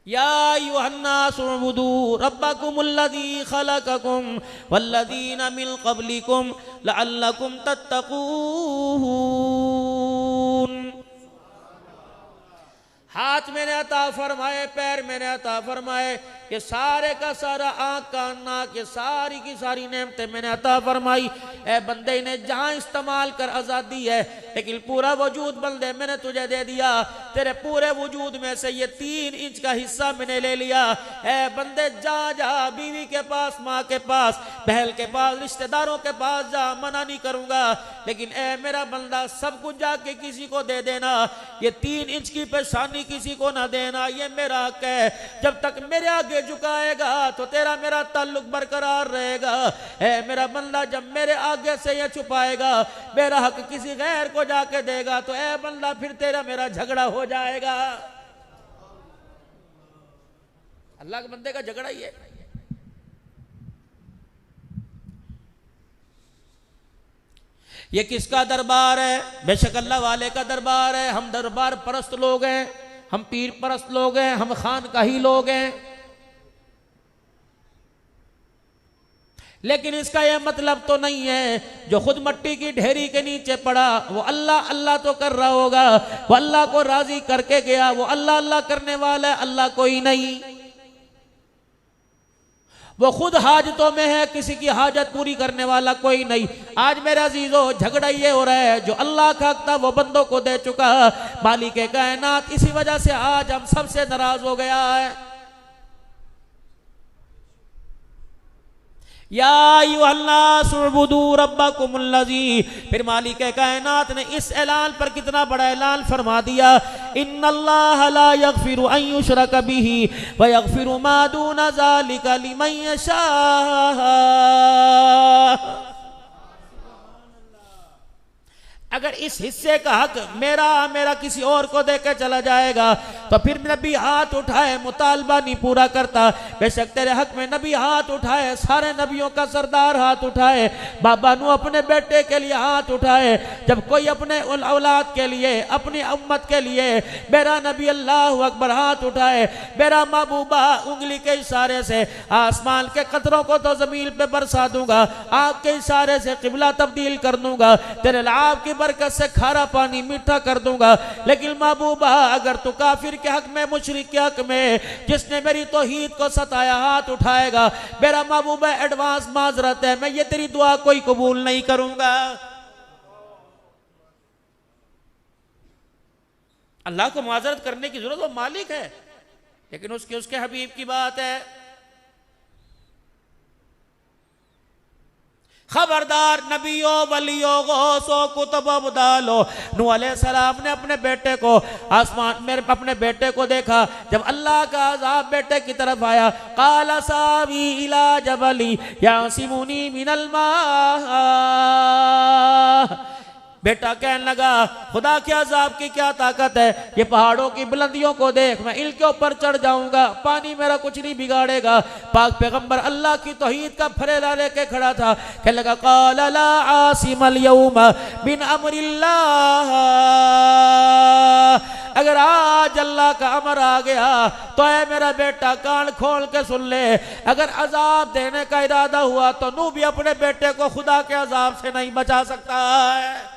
या अय्युहन्नासु उअ्बुदू रब्बकुमुल्लज़ी खलक़कुम वल्लज़ीना मिन क़ब्लिकुम लअल्लकुम तत्तक़ून। हाथ मैंने अता फरमाए, पैर मैंने अता फरमाए, ये सारे का सारा आँख कान नाक, ये सारी की सारी नेमतें मैंने अता फरमाई। ए बंदे ने जहाँ इस्तेमाल कर आज़ादी है, लेकिन पूरा वजूद बंदे मैंने तुझे दे दिया। तेरे पूरे वजूद में से ये 3 इंच का हिस्सा मैंने ले लिया। ए बंदे जा जा, बीवी के पास, माँ के पास, बहन के पास, रिश्तेदारों के पास जा, मना नहीं करूँगा, लेकिन ए मेरा बंदा सब कुछ जाके किसी को दे देना। ये 3 इंच की पेशानी किसी को ना देना, ये मेरा हक है। जब तक मेरे आगे झुकाएगा तो तेरा मेरा ताल्लुक बरकरार रहेगा। ए मेरा बंदा जब मेरे आगे से ये छुपाएगा, मेरा हक किसी गैर को जाके देगा, तो ए बंदा फिर तेरा मेरा झगड़ा हो जाएगा। अल्लाह के बंदे का झगड़ा ही है। ये किसका दरबार है? बेशक अल्लाह वाले का दरबार है। हम दरबार परस्त लोग हैं, हम पीर परस्त लोग हैं, हम खानकाही लोग हैं, लेकिन इसका यह मतलब तो नहीं है जो खुद मट्टी की ढेरी के नीचे पड़ा वो अल्लाह अल्लाह तो कर रहा होगा, वो अल्लाह को राजी करके गया, वो अल्लाह अल्लाह करने वाला है, अल्लाह कोई नहीं। वो खुद हाजतों में है, किसी की हाजत पूरी करने वाला कोई नहीं। आज मेरा अजीजों झगड़ा ये हो रहा है, जो अल्लाह का हक था वो बंदों को दे चुका मालिक कायनात, इसी वजह से आज हम सबसे नाराज हो गया है। या अय्युहन्नासु उअ्बुदू रब्बकुमुल्लज़ी, फिर मालिक कायनात ने इस ऐलान पर कितना बड़ा ऐलान फरमा दिया, इन्नल्लाह ला यग़फिरु अन युशरक बिही व यग़फिरु मा दून ज़ालिका लिमन यशा। अगर इस हिस्से का हक मेरा किसी और को देकर चला जाएगा तो फिर नबी हाथ उठाए मुतालबा नहीं पूरा करता। बेशक तेरे हक में नबी हाथ उठाए, सारे नबियों का सरदार हाथ उठाए, बाबा नू अपने बेटे के लिए हाथ उठाए, जब कोई अपने औलाद के लिए, अपनी उम्मत के लिए, मेरा नबी अल्लाह अकबर हाथ उठाए, मेरा महबूबा उंगली के इशारे से आसमान के कतरों को तो जमीन पे बरसा दूंगा, आग के इशारे से किबला तब्दील कर दूंगा, तेरे लाभ की बरकत से खारा पानी मीठा कर दूंगा। लेकिन महबूबा अगर तू काफिर के हक में, मुशरिक के हक में, जिसने मेरी तौहीद को सताया, हाथ उठाएगा, मेरा महबूबा एडवांस माजरत है, मैं ये तेरी दुआ कोई कबूल नहीं करूंगा। अल्लाह को माजरत करने की जरूरत वो मालिक है, लेकिन उसके हबीब की बात है। खबरदार नबियों वलियों गौसों कुतुब अब्दालो, नूह अलैहिस्सलाम ने अपने बेटे को आसमान में अपने बेटे को देखा, जब अल्लाह का अज़ाब बेटे की तरफ आया, काला सावी इला जबली यासिमुनी मिनल मा, बेटा कहने लगा खुदा के अज़ाब की क्या ताकत है, ये पहाड़ों की बुलंदियों को देख, मैं इनके ऊपर चढ़ जाऊंगा, पानी मेरा कुछ नहीं बिगाड़ेगा। पाक पैगंबर अल्लाह की तौहीद का फरेला लेके खड़ा था, कहने लगा क़ाला ला आसिमल यौमा बिन अमरिल्लाह, अगर आज अल्लाह का अमर आ गया तो ऐ मेरा बेटा कान खोल के सुन ले, अगर अजाब देने का इरादा हुआ तो नूह भी अपने बेटे को खुदा के अजाब से नहीं बचा सकता है।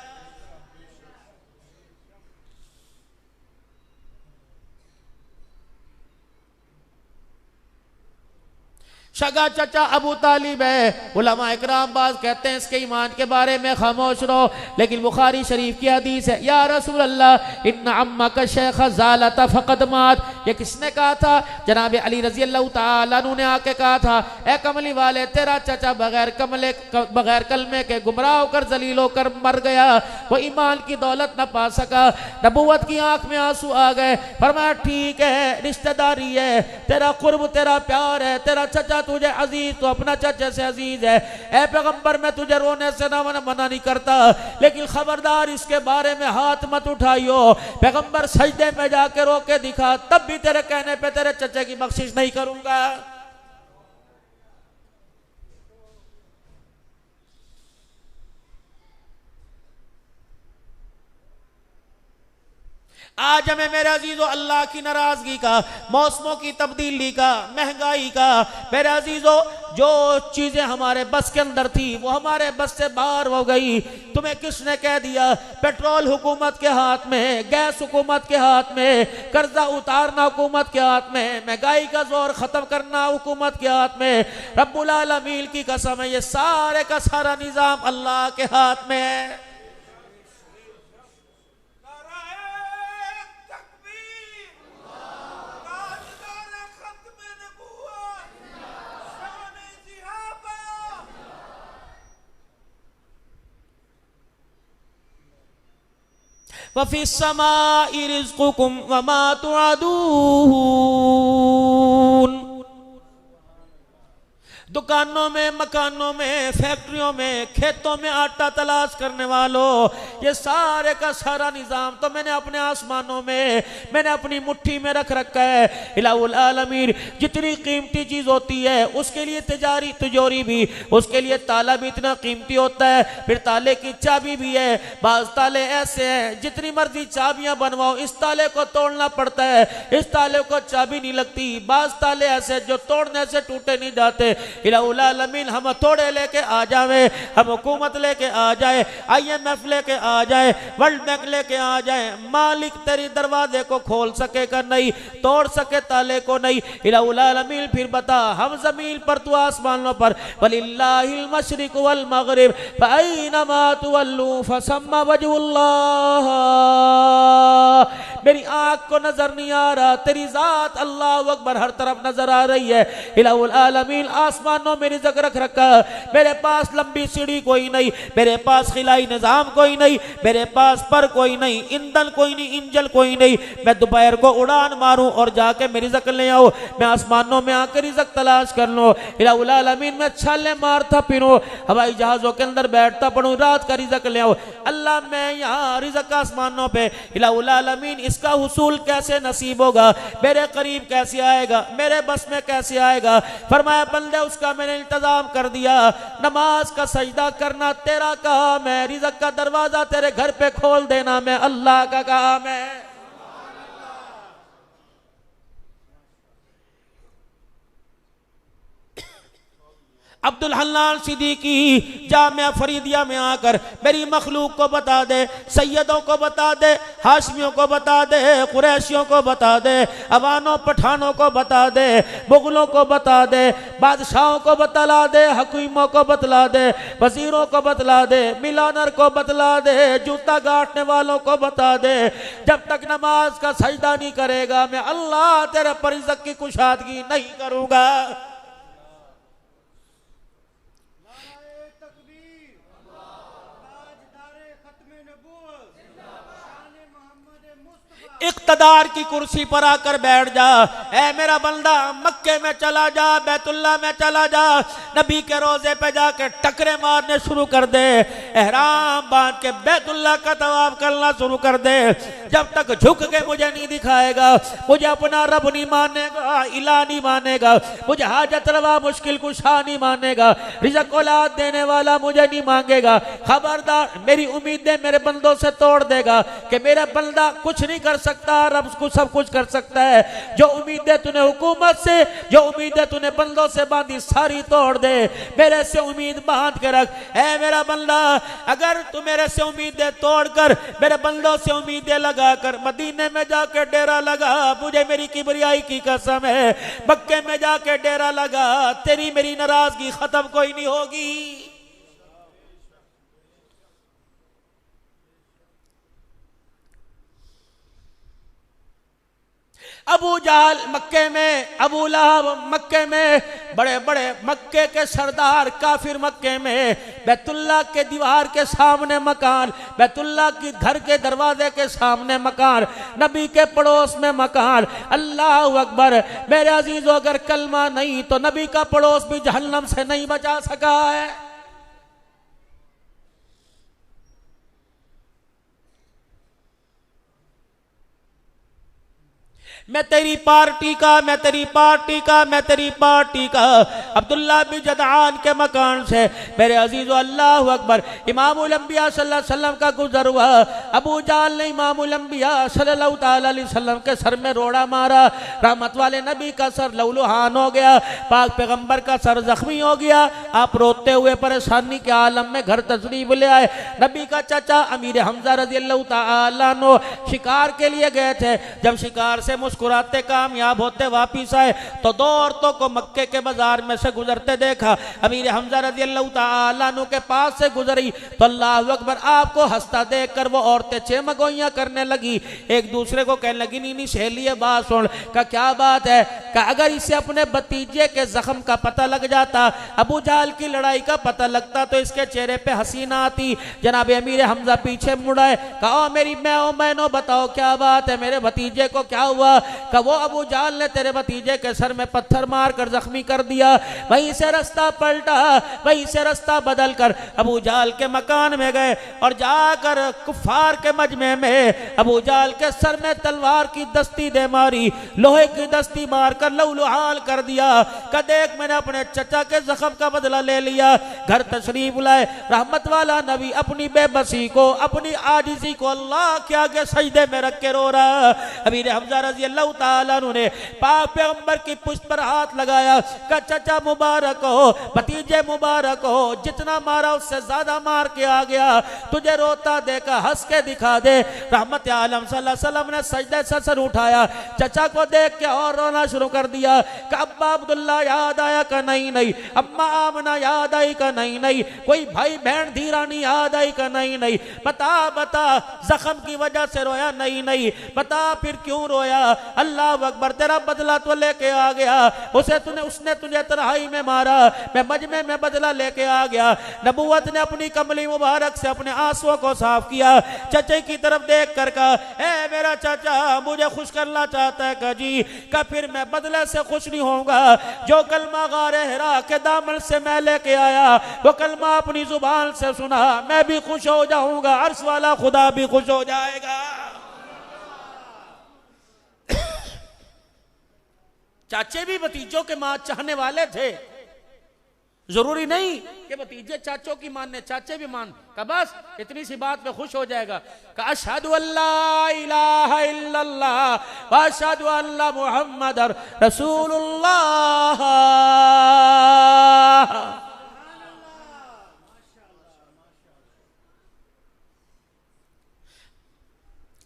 शगा चचा अबू तालिब है, उलमा इकराम बाज कहते हैं इसके ईमान के बारे में खामोश रहो, लेकिन बुखारी शरीफ की हदीस है, या रसूल अल्लाह इन्ना अम्मा का शेख ज़ालता फ़क़द मात, ये किसने कहा था? जनाब अली रजी अल्लाह तआला अन्हु ने आके कहा था, ए कमली वाले तेरा चचा बगैर कलमे के गुमराह होकर जलील होकर मर गया, वो ईमान की दौलत न पा सका। नबूवत की आंख में आंसू आ गए, फरमाया ठीक है रिश्तेदारी है, तेरा कुर्ब तेरा प्यार है, तेरा चचा तुझे अजीज तो अपना चचा से अजीज है, ए पैगंबर मैं तुझे रोने से ना मना नहीं करता, लेकिन खबरदार इसके बारे में हाथ मत उठाइयो। पैगंबर सजदे में जाके रो के दिखा, तब भी तेरे कहने पे तेरे चचा की बख्शिश नहीं करूंगा। आज हमें मेरे अजीजों अल्लाह की नाराजगी का, मौसमों की तब्दीली का, महंगाई का, मेरे अजीजों जो चीजें हमारे बस के अंदर थी वो हमारे बस से बाहर हो गई। तुम्हें किसने कह दिया पेट्रोल हुकूमत के हाथ में, गैस हुकूमत के हाथ में, कर्जा उतारना हुकूमत के हाथ में, महंगाई का जोर खत्म करना हुकूमत के हाथ में। रब्बुल आलमीन की कसम है ये सारे का सारा निजाम अल्लाह के हाथ में है। वफ़ी समाई रिज़्क़ुकुम वमा तुअदून। दुकानों में, मकानों में, फैक्ट्रियों में, खेतों में आटा तलाश करने वालों, ये सारे का सारा निज़ाम तो मैंने अपने आसमानों में, मैंने अपनी मुट्ठी में रख रखा है। इलाहुल आलमीन जितनी कीमती चीज़ होती है उसके लिए तिजोरी भी, उसके लिए ताला भी इतना कीमती होता है, फिर ताले की चाबी भी है। बाज़ ताले ऐसे हैं जितनी मर्जी चाबियां बनवाओ इस ताले को तोड़ना पड़ता है, इस ताले को चाबी नहीं लगती। बाज़ ताले ऐसे जो तोड़ने से टूटे नहीं जाते। इलाहुल आलमीन हम थोड़े लेके आ जावे, हम हुकूमत लेके आ जाए, IMF लेके आ जाए, वर्ल्ड बैंक लेके आ जाए, मालिक तेरी दरवाजे को खोल सकेगा नहीं, तोड़ सके ताले को नहीं। इलाहुल आलमीन फिर बता हम जमीन पर तू आसमानों पर, वलिल्लाहिल मशरिक वल मगरिब फअयनमा तुवल्लू फसम्मा वजहुल्लाह। मेरी आंख को नजर नहीं आ रहा, तेरी जात अल्लाह अकबर हर तरफ नजर आ रही है। इलाहुल आलमीन आसमानों में रिज़्क़ रख रखा, मेरे पास लंबी सीढ़ी कोई नहीं, मेरे पास खिलाई निजाम कोई नहीं, मेरे पास पर कोई नहीं, ईंधन कोई नहीं, इंजन कोई नहीं। मैं दोपहर को उड़ान मारूं और जाके मेरी रिज़्क़ ले आऊं, मैं आसमानों में आकर रिज़्क़ तलाश कर लूं। इलाहुल आलमीन में छाले मारता फिरूं, हवाई जहाजों के अंदर बैठता पड़ूं, रात का रिज़्क़ ले आऊं। अल्लाह मैं यहाँ रिज़्क़ आसमानों पे, इलाहुल आलमीन इसका हुसूल कैसे नसीब होगा, मेरे करीब कैसे आएगा, मेरे बस में कैसे आएगा। फरमाया बंदे उसका मैंने इंतजाम कर दिया, नमाज का सजदा करना तेरा काम है, रिज़्क़ का दरवाजा तेरे घर पे खोल देना मैं अल्लाह का काम है। अब्दुल हन्नान सिद्दीकी जामिया फरीदिया में आकर मेरी मखलूक को बता दे, सैयदों को बता दे, हाशमियों को बता दे, कुरैशियों को बता दे, अवानों पठानों को बता दे, मुगलों को बता दे, बादशाहों को बतला दे, हकीमों को बतला दे, वजीरों को बतला दे, मिलानर को बतला दे, जूता गांठने वालों को बता दे, जब तक नमाज का सजदा नहीं करेगा मैं अल्लाह तेरे पर रिज़्क़ की कुशादगी नहीं करूँगा। इक़्तिदार की कुर्सी पर आकर बैठ जा, ऐ मेरा बंदा मक्के में चला जा, बैतुल्ला में चला जा, नबी के रोजे पे जाके टकरे मारने शुरू कर दे, एहराम बांध के बैतुल्ला का तवाफ करना शुरू कर दे। जब तक झुक के मुझे नहीं दिखाएगा, मुझे अपना रब नहीं मानेगा, इला नहीं मानेगा, मुझे हाजत रवा मुश्किल कुशा नहीं मानेगा, रिज़्क़ औलाद देने वाला मुझे नहीं मांगेगा, खबरदार मेरी उम्मीदें मेरे बंदों से तोड़ देगा कि मेरा बंदा कुछ नहीं कर सकता, रब को सब कुछ कर सकता है। जो उम्मीदें तूने हुकूमत से, जो उम्मीदें तूने बंदों से बांधी सारी तोड़ दे, मेरे से उम्मीद बांध के रख। ऐ मेरा बंदा अगर तू मेरे से उम्मीदें तोड़कर मेरे बंदों से उम्मीदें लगाकर मदीने में जाकर डेरा लगा, मुझे मेरी किबरियाई की कसम है मक्के में जाकर डेरा लगा, तेरी मेरी नाराजगी खत्म कोई नहीं होगी। अबू जहल मक्के में, अबू लहब मक्के में, बड़े बड़े मक्के के सरदार काफिर मक्के में, बैतुल्ला के दीवार के सामने मकान, बैतुल्ला की घर के दरवाजे के सामने मकान, नबी के पड़ोस में मकान। अल्लाह अकबर। मेरे अजीजों अगर कलमा नहीं तो नबी का पड़ोस भी जहन्नम से नहीं बचा सका है। मैं तेरी पार्टी का, मैं तेरी पार्टी का, मैं तेरी पार्टी का। अब्दुल्ला बिन जदआन के मकान से मेरे अजीज़ो अल्लाहु अकबर इमामुल अंबिया सल्लल्लाहु अलैहि वसल्लम का गुजर हुआ। अबू जाल ने इमामुल अंबिया सल्लल्लाहु अलैहि वसल्लम के सर में रोड़ा मारा। रहमत वाले नबी का सर लहूलुहान हो गया, पाक पैगंबर का सर जख्मी हो गया। आप रोते हुए परेशानी के आलम में घर तशरीफ ले आए। नबी का चाचा अमीर हमजा रज़ियल्लाहु तआला अन्हु शिकार के लिए गए थे। जब शिकार से मुस्कुराते कामयाब होते वापिस आए तो दो औरतों को मक्के के बाजार में से गुजरते देखा। अमीर हमजा रज़ियल्लाहु तआला अन्हु के पास से गुजरी तो अल्लाहु अकबर आपको हंसता देखकर वो औरतें चेमगोइयां करने लगी। एक दूसरे को कहने लगी नीनी सहेली बात सुन का क्या बात है का अगर इसे अपने भतीजे के जख्म का पता लग जाता, अबू जाल की लड़ाई का पता लगता तो इसके चेहरे पे हंसी ना आती। जनाब अमीर हमजा पीछे मुड़ाए, कहा मेरी मैनो बताओ क्या बात है, मेरे भतीजे को क्या हुआ? का वो अबू जाल ने तेरे भतीजे के सर में पत्थर मार कर जख्मी कर दिया। वहीं से रास्ता पलटा, वहीं से रास्ता बदल कर अबू जाल के मकान में गए और जाकर कुफार के मजमे में अबू जाल के सर में तलवार की दस्ती दे मारी, लोहे की दस्ती मार कर लहूलुहान कर दिया। का देख मैंने अपने चचा के जख्म का बदला ले लिया। घर तशरीफ लाए रहमत वाला नबी अपनी बेबसी को, अपनी आजिज़ी को अल्लाह के आगे सजदे में रख के रो रहा। अमीर हमजा रज़ियल्लाहु तआला अन्हु ने पाक पैगंबर की पुष्ट पर हाथ लगाया। का चचा मुबारक हो, भतीजे मुबारक हो, जितना मारा उससे ज्यादा मार के आ गया, तुझे रोता देखा हंस के दिखा दे। रहमत आलम सल्लल्लाहु अलैहि वसल्लम ने सजदे से सर उठाया, चचा को देख के और रोना शुरू कर दिया। का अब्बा अब्दुल्ला याद आया का नहीं, अम्मा आमना याद आई का नहीं, कोई भाई बहन धीरानी याद आई का नहीं, बता जख्म की वजह से रोया नहीं, बता फिर क्यों रोया? अल्लाह अकबर तेरा बदला तो लेके आ गया, उसने तुझे तन्हाई में मारा, मैं मजमे में बदला लेके आ गया। नबूवत ने अपनी कमली मुबारक से अपने आंसुओं को साफ किया। चचे की तरफ देख कर कहा, ए मेरा चाचा मुझे खुश करना चाहता है का जी, का फिर मैं बदले से खुश नहीं होऊंगा। जो कलमा गारे हिरा के दामन से मैं लेके आया वो कलमा अपनी जुबान से सुना, मैं भी खुश हो जाऊंगा, अर्श वाला खुदा भी खुश हो जाएगा। चाचे भी भतीजों के मां चाहने वाले थे, जरूरी नहीं कि भतीजे चाचों की मानने, चाचे भी मान का बस इतनी सी बात पे खुश हो जाएगा। का अशहदु अल्ला इलाहा इल्लल्लाह व अशहदु अन्ना मुहम्मदर रसूलुल्लाह।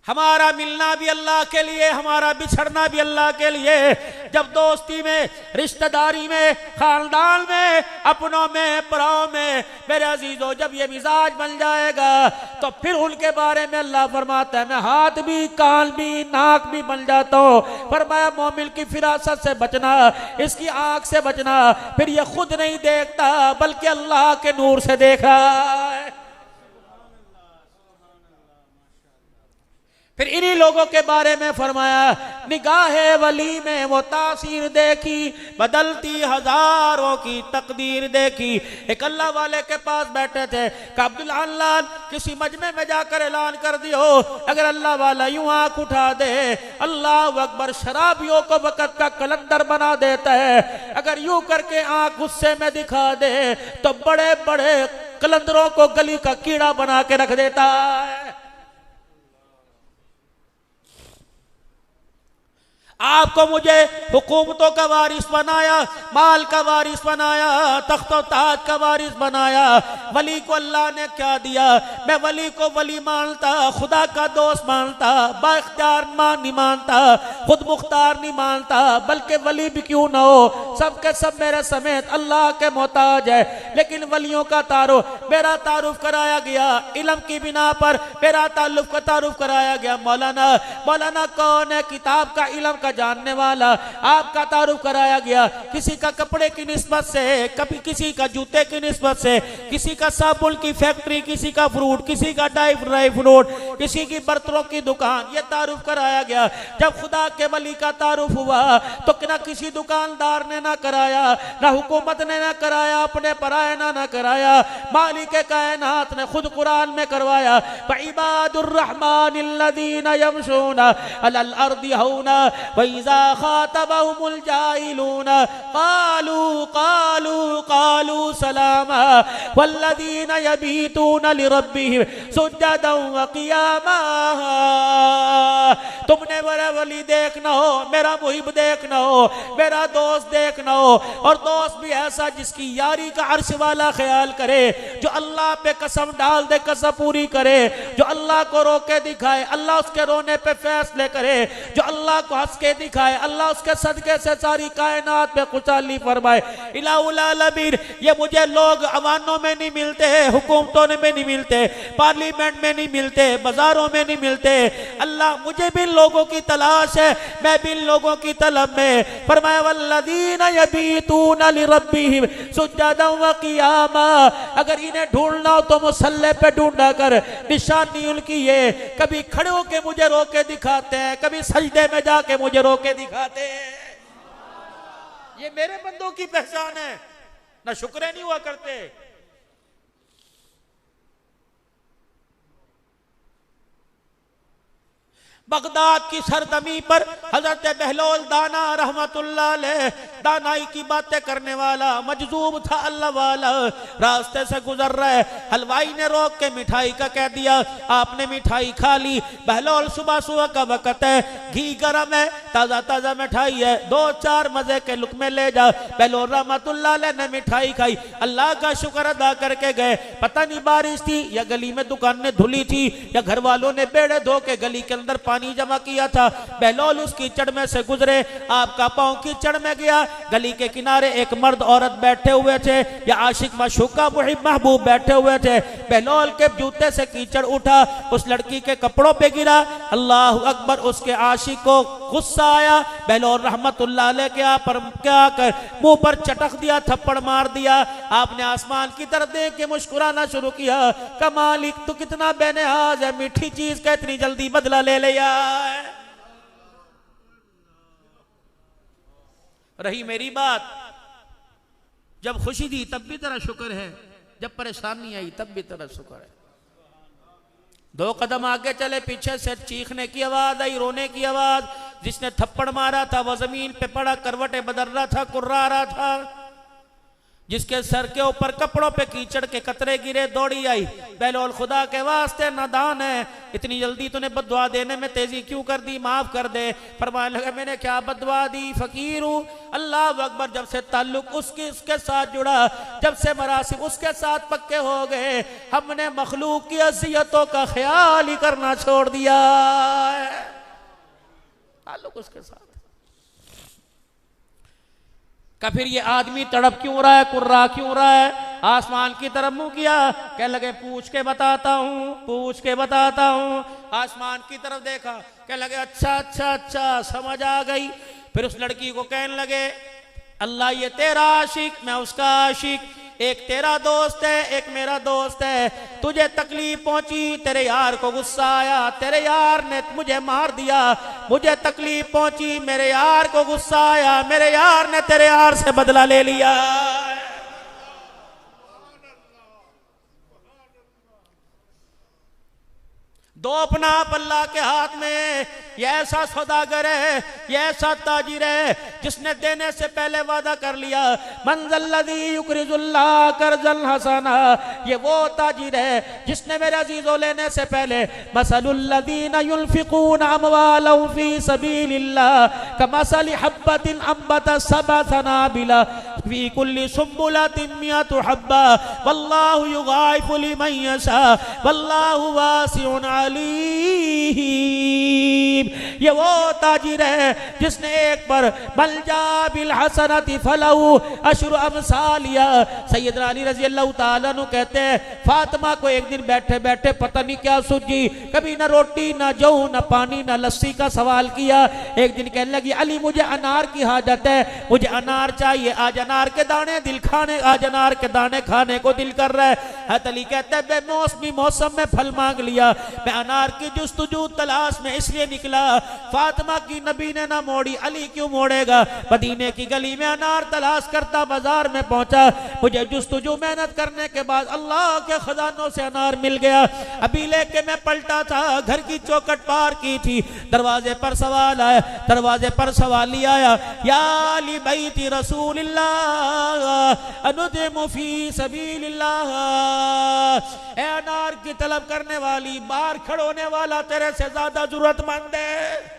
हमारा मिलना भी अल्लाह के लिए, हमारा बिछड़ना भी अल्लाह के लिए। जब दोस्ती में, रिश्तेदारी में, खानदान में, अपनों में, पराओं में, मेरे अजीजों जब ये मिजाज बन जाएगा तो फिर उनके बारे में अल्लाह फरमाता है मैं हाथ भी, कान भी, नाक भी बन जाता हूँ। फरमाया मोमिन की फिरासत से बचना, इसकी आंख से बचना, फिर ये खुद नहीं देखता बल्कि अल्लाह के नूर से देख रहा है। फिर इन्हीं लोगों के बारे में फरमाया निगाहे वली में वो तासीर देखी, बदलती हजारों की तकदीर देखी। एक अल्लाह वाले के पास बैठे थे कि अब्दुल्ला अल्लाह किसी मजमे में जाकर ऐलान कर दियो, अगर अल्लाह वाला यूं आंख उठा दे, अल्लाह अकबर शराबियों को वक़्त का कलंदर बना देता है। अगर यूं करके आंख गुस्से में दिखा दे तो बड़े बड़े कलंदरों को गली का कीड़ा बना के रख देता है। आपको मुझे हुकूमतों का वारिस बनाया, माल का वारिस बनाया, तख्तो ताज का वारिस बनाया। वली को अल्लाह ने क्या दिया? मैं वली को वली मानता, खुदा का दोस्त मानता, बाइख्तियार नहीं मानता, खुद मुख्तार नहीं मानता, बल्कि वली भी क्यों ना हो, सब के सब मेरे समेत अल्लाह के मोहताज है। लेकिन वलियों का तारुफ, मेरा तारुफ कराया गया इल्म की बिना पर, मेरा ताल्लुक का तारुफ कराया गया मौलाना। मौलाना कौन है? किताब का इल्म का जानने वाला। आपका तारुफ कराया गया किसी का कपड़े की निस्बत से, कभी किसी का जूते की निस्बत से, किसी का साबुन की फैक्ट्री, किसी का फ्रूट, किसी का ड्राई फ्रूट, किसी की बर्तनों की दुकान, ये तारुफ कराया गया। जब खुदा के वली का तारुफ हुआ तो ना किसी दुकानदार ने ना कराया, ना हुकूमत ने ना कराया, अपने पराए ना कराया, मालिक कायनात ने खुद कुरान में करवाया। इबादुर रहमानिल्लज़ीना यमशूना अलल अर्दि हौना वइज़ा ख़ातबहुमुल जाहिलून क़ालू क़ालू क़ालू सलामा वल्लज़ीना यबीतून लिरब्बिहिम सुज्जदन व क़ियामा। तुमने मेरा वली देखना हो, मेरा मुहिब देखना हो, मेरा दोस्त देखना हो, और दोस्त भी ऐसा जिसकी यारी का अर्श वाला ख्याल करे, जो अल्लाह पे कसम डाल दे, कसम पूरी करे, जो अल्लाह को रोके दिखाए, अल्लाह उसके रोने पे फैसले करे, जो अल्लाह को हंस के दिखाए, अल्लाह उसके सदके से सारी कायनात पे खुशहाली फरमाए। इलाहुल आलमीन, ये मुझे लोग अवानों में नहीं मिलते, हुकूमतों में नहीं मिलते, पार्लियामेंट में नहीं मिलते, बाजारों में नहीं मिलते। अल्लाह मुझे भी लोगों की तलाश है, मैं भी लोगों की तलब में। फरमाया वल्लज़ीना यबीतूना लिरब्बिहिम सुज्जदन व क़ियामा। अगर इन्हें ढूंढना हो तो मुसल्ले पे ढूंढा कर, निशानी उनकी ये कभी खड़े होके मुझे रोके दिखाते हैं, कभी सजदे में जाके मुझे रोके दिखाते हैं। ये मेरे बंदों की पहचान है, ना शुक्र नहीं हुआ करते। बगदाद की सरजमी पर हजरत बहलोल दाना रहमतुल्लाह अलैह, दानाई की बातें करने वाला मजजूब था, अल्लाह वाला, रास्ते से गुजर रहे, हलवाई ने रोक के मिठाई का कह दिया, आपने मिठाई खा ली। बहलोल सुबह सुबह का वक्त है, घी गरम है, ताजा ताजा मिठाई है, 2-4 मजे के लुकमे ले जा। बहलोल रहमतुल्लाह अलैह ने मिठाई खाई, अल्लाह का शुक्र अदा करके गए। पता नहीं बारिश थी या गली में दुकानें धुली थी या घर वालों ने बेड़े धो के गली के अंदर पानी जमा किया था। बहलोल उस कीचड़ में से गुजरे, आपका पांव कीचड़ में गया। गली के किनारे एक मर्द औरत बैठे हुए थे, या आशिक माशूका मुहिब महबूब बैठे हुए थे। बहलोल के जूते से कीचड़ उठा, उस लड़की के कपड़ों पे गिरा। अल्लाह अकबर, उसके आशिक को गुस्सा आया। बहलोल रहमतुल्लाह अलैह क्या कर मुंह पर चटक दिया, थप्पड़ मार दिया। आपने आसमान की तरफ देख के मुस्कुराना शुरू किया, कमालिक तू कितना बेनियाज है, मीठी चीज का इतनी जल्दी बदला ले लिया। रही मेरी बात, जब खुशी थी तब भी तेरा शुक्र है, जब परेशानी आई तब भी तेरा शुक्र है। 2 कदम आगे चले, पीछे से चीखने की आवाज आई, रोने की आवाज। जिसने थप्पड़ मारा था वो जमीन पे पड़ा, करवटें बदल रहा था, कुर्रा रहा था। जिसके सर के ऊपर कपड़ों पे कीचड़ के कतरे गिरे, दौड़ी आई। बहलोल खुदा के वास्ते नादान है, इतनी जल्दी तूने बददुआ देने में तेजी क्यों कर दी, माफ कर दे। फरमाने लगा मैंने क्या बददुआ दी, फकीर हूं। अल्लाह अकबर, जब से ताल्लुक उसके साथ जुड़ा, जब से मरासिम उसके साथ पक्के हो गए, हमने मखलूक की अज़ियतों का ख्याल ही करना छोड़ दिया है। ताल्लुक उसके साथ का। फिर ये आदमी तड़प क्यों रहा है, कुर्रा क्यों रहा है? आसमान की तरफ मुंह किया, कह लगे पूछ के बताता हूं, पूछ के बताता हूं। आसमान की तरफ देखा, कह लगे अच्छा अच्छा अच्छा, समझ आ गई। फिर उस लड़की को कहने लगे अल्लाह ये तेरा आशिक, मैं उसका आशिक, एक तेरा दोस्त है एक मेरा दोस्त है। तुझे तकलीफ पहुंची, तेरे यार को गुस्सा आया, तेरे यार ने मुझे मार दिया। मुझे तकलीफ पहुंची, मेरे यार को गुस्सा आया, मेरे यार ने तेरे यार से बदला ले लिया। दो अपना आप अल्लाह के हाथ में। ये ऐसा सौदागर है, ये ऐसा ताजिर है जिसने देने से पहले वादा कर लिया, मंज़ल्लज़ी युक़रिज़ुल्लाह क़र्ज़न हसना। ये वो ताजिर है जिसने मेरे अजीजों लेने से पहले, मसलुल्लज़ीना युनफ़िक़ूना अमवालहुम फ़ी सबीलिल्लाह कमसलि हब्बतिन अम्बतत सबअ सनाबिला फ़ी कुल्लि सुंबुलतिन मिअतु हब्बा वल्लाहु युग़ाइफ़ु लिमन यशा वल्लाहु वासिउन अलीम। ये वो ताजिर है जिसने एक पर बलजा बिल हसनति फलहु अशरु अमसालिया। सैयदना अली रज़ी अल्लाह तआला अन्हु कहते हैं, फातिमा को एक दिन बैठे बैठे पता नहीं क्या सूझी, कभी ना रोटी ना जऊ ना पानी ना लस्सी का सवाल किया। एक दिन कहने लगी अली मुझे अनार की हाजत है, मुझे अनार चाहिए, आज अनार के दाने दिल खाने, आज अनार के दाने खाने को दिल कर रहा है। हज़रत अली कहते हैं बेमौसमी मौसम में फल मांग लिया, मैं अनार की जुस्तजू तलाश में इसलिए निकला। फातिमा की नबी ने ना मोड़ी, अली क्यों मोड़ेगा? मदीने की गली में अनार तलाश करता बाजार में पहुंचा, मुझे जुस्तजू मेहनत करने के बाद अल्लाह के खजानों से अनार मिल गया। अभी लेके मैं पलटा था, घर की चौखट पार की थी, दरवाजे पर सवाल आया, दरवाजे पर सवाल ही आया, या अली बैती रसूलिल्लाह अनुदिमु फी सबीलिल्लाह, ए अनार की तलब करने वाली, बाहर खड़ोने वाला तेरे से ज्यादा जरूरतमंद है।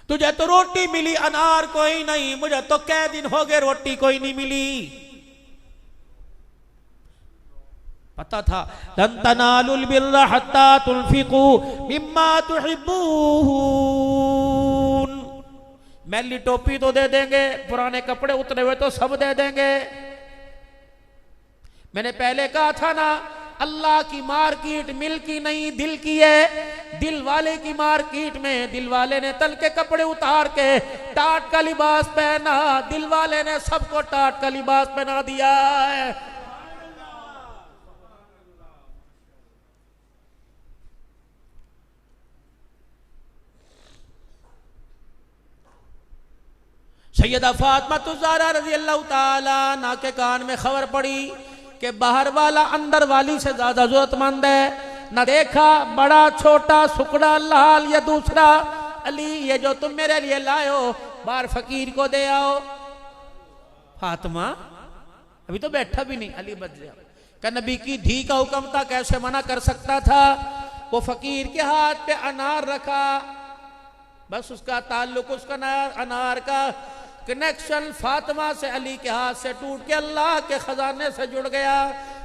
तुझे तो रोटी मिली, अनार कोई नहीं, मुझे तो कै दिन हो गए रोटी कोई नहीं मिली। पता था लन तनालुल बिर्रा हत्ता तुनफिकू मिम्मा तुहिब्बून, मैली टोपी तो दे देंगे, पुराने कपड़े उतरे हुए तो सब दे देंगे। मैंने पहले कहा था ना, अल्लाह की मार्केट मिल की नहीं दिल की है। दिल वाले की मार्केट में दिल वाले ने तल के कपड़े उतार के टाट का लिबास पहना, दिल वाले ने सबको टाट का लिबास पहना दिया है। सैयदा फातिमा ज़हरा रज़ी अल्लाह ताला अन्हा के कान में खबर पड़ी कि बाहर वाला अंदर वाली से ज्यादा जरूरतमंद है। न देखा बड़ा छोटा सुकड़ा लाल या दूसरा, अली ये जो तुम मेरे लिए लाए हो बाहर फकीर को दे आओ। फातिमा अभी तो बैठा भी नहीं, अली बच गया कि नबी की धी का हुक्म था, कैसे मना कर सकता था। वो फकीर के हाथ पे अनार रखा, बस उसका ताल्लुक, उसका अनार का कनेक्शन फातिमा से अली के हाथ से टूट के अल्लाह के खजाने से जुड़ गया।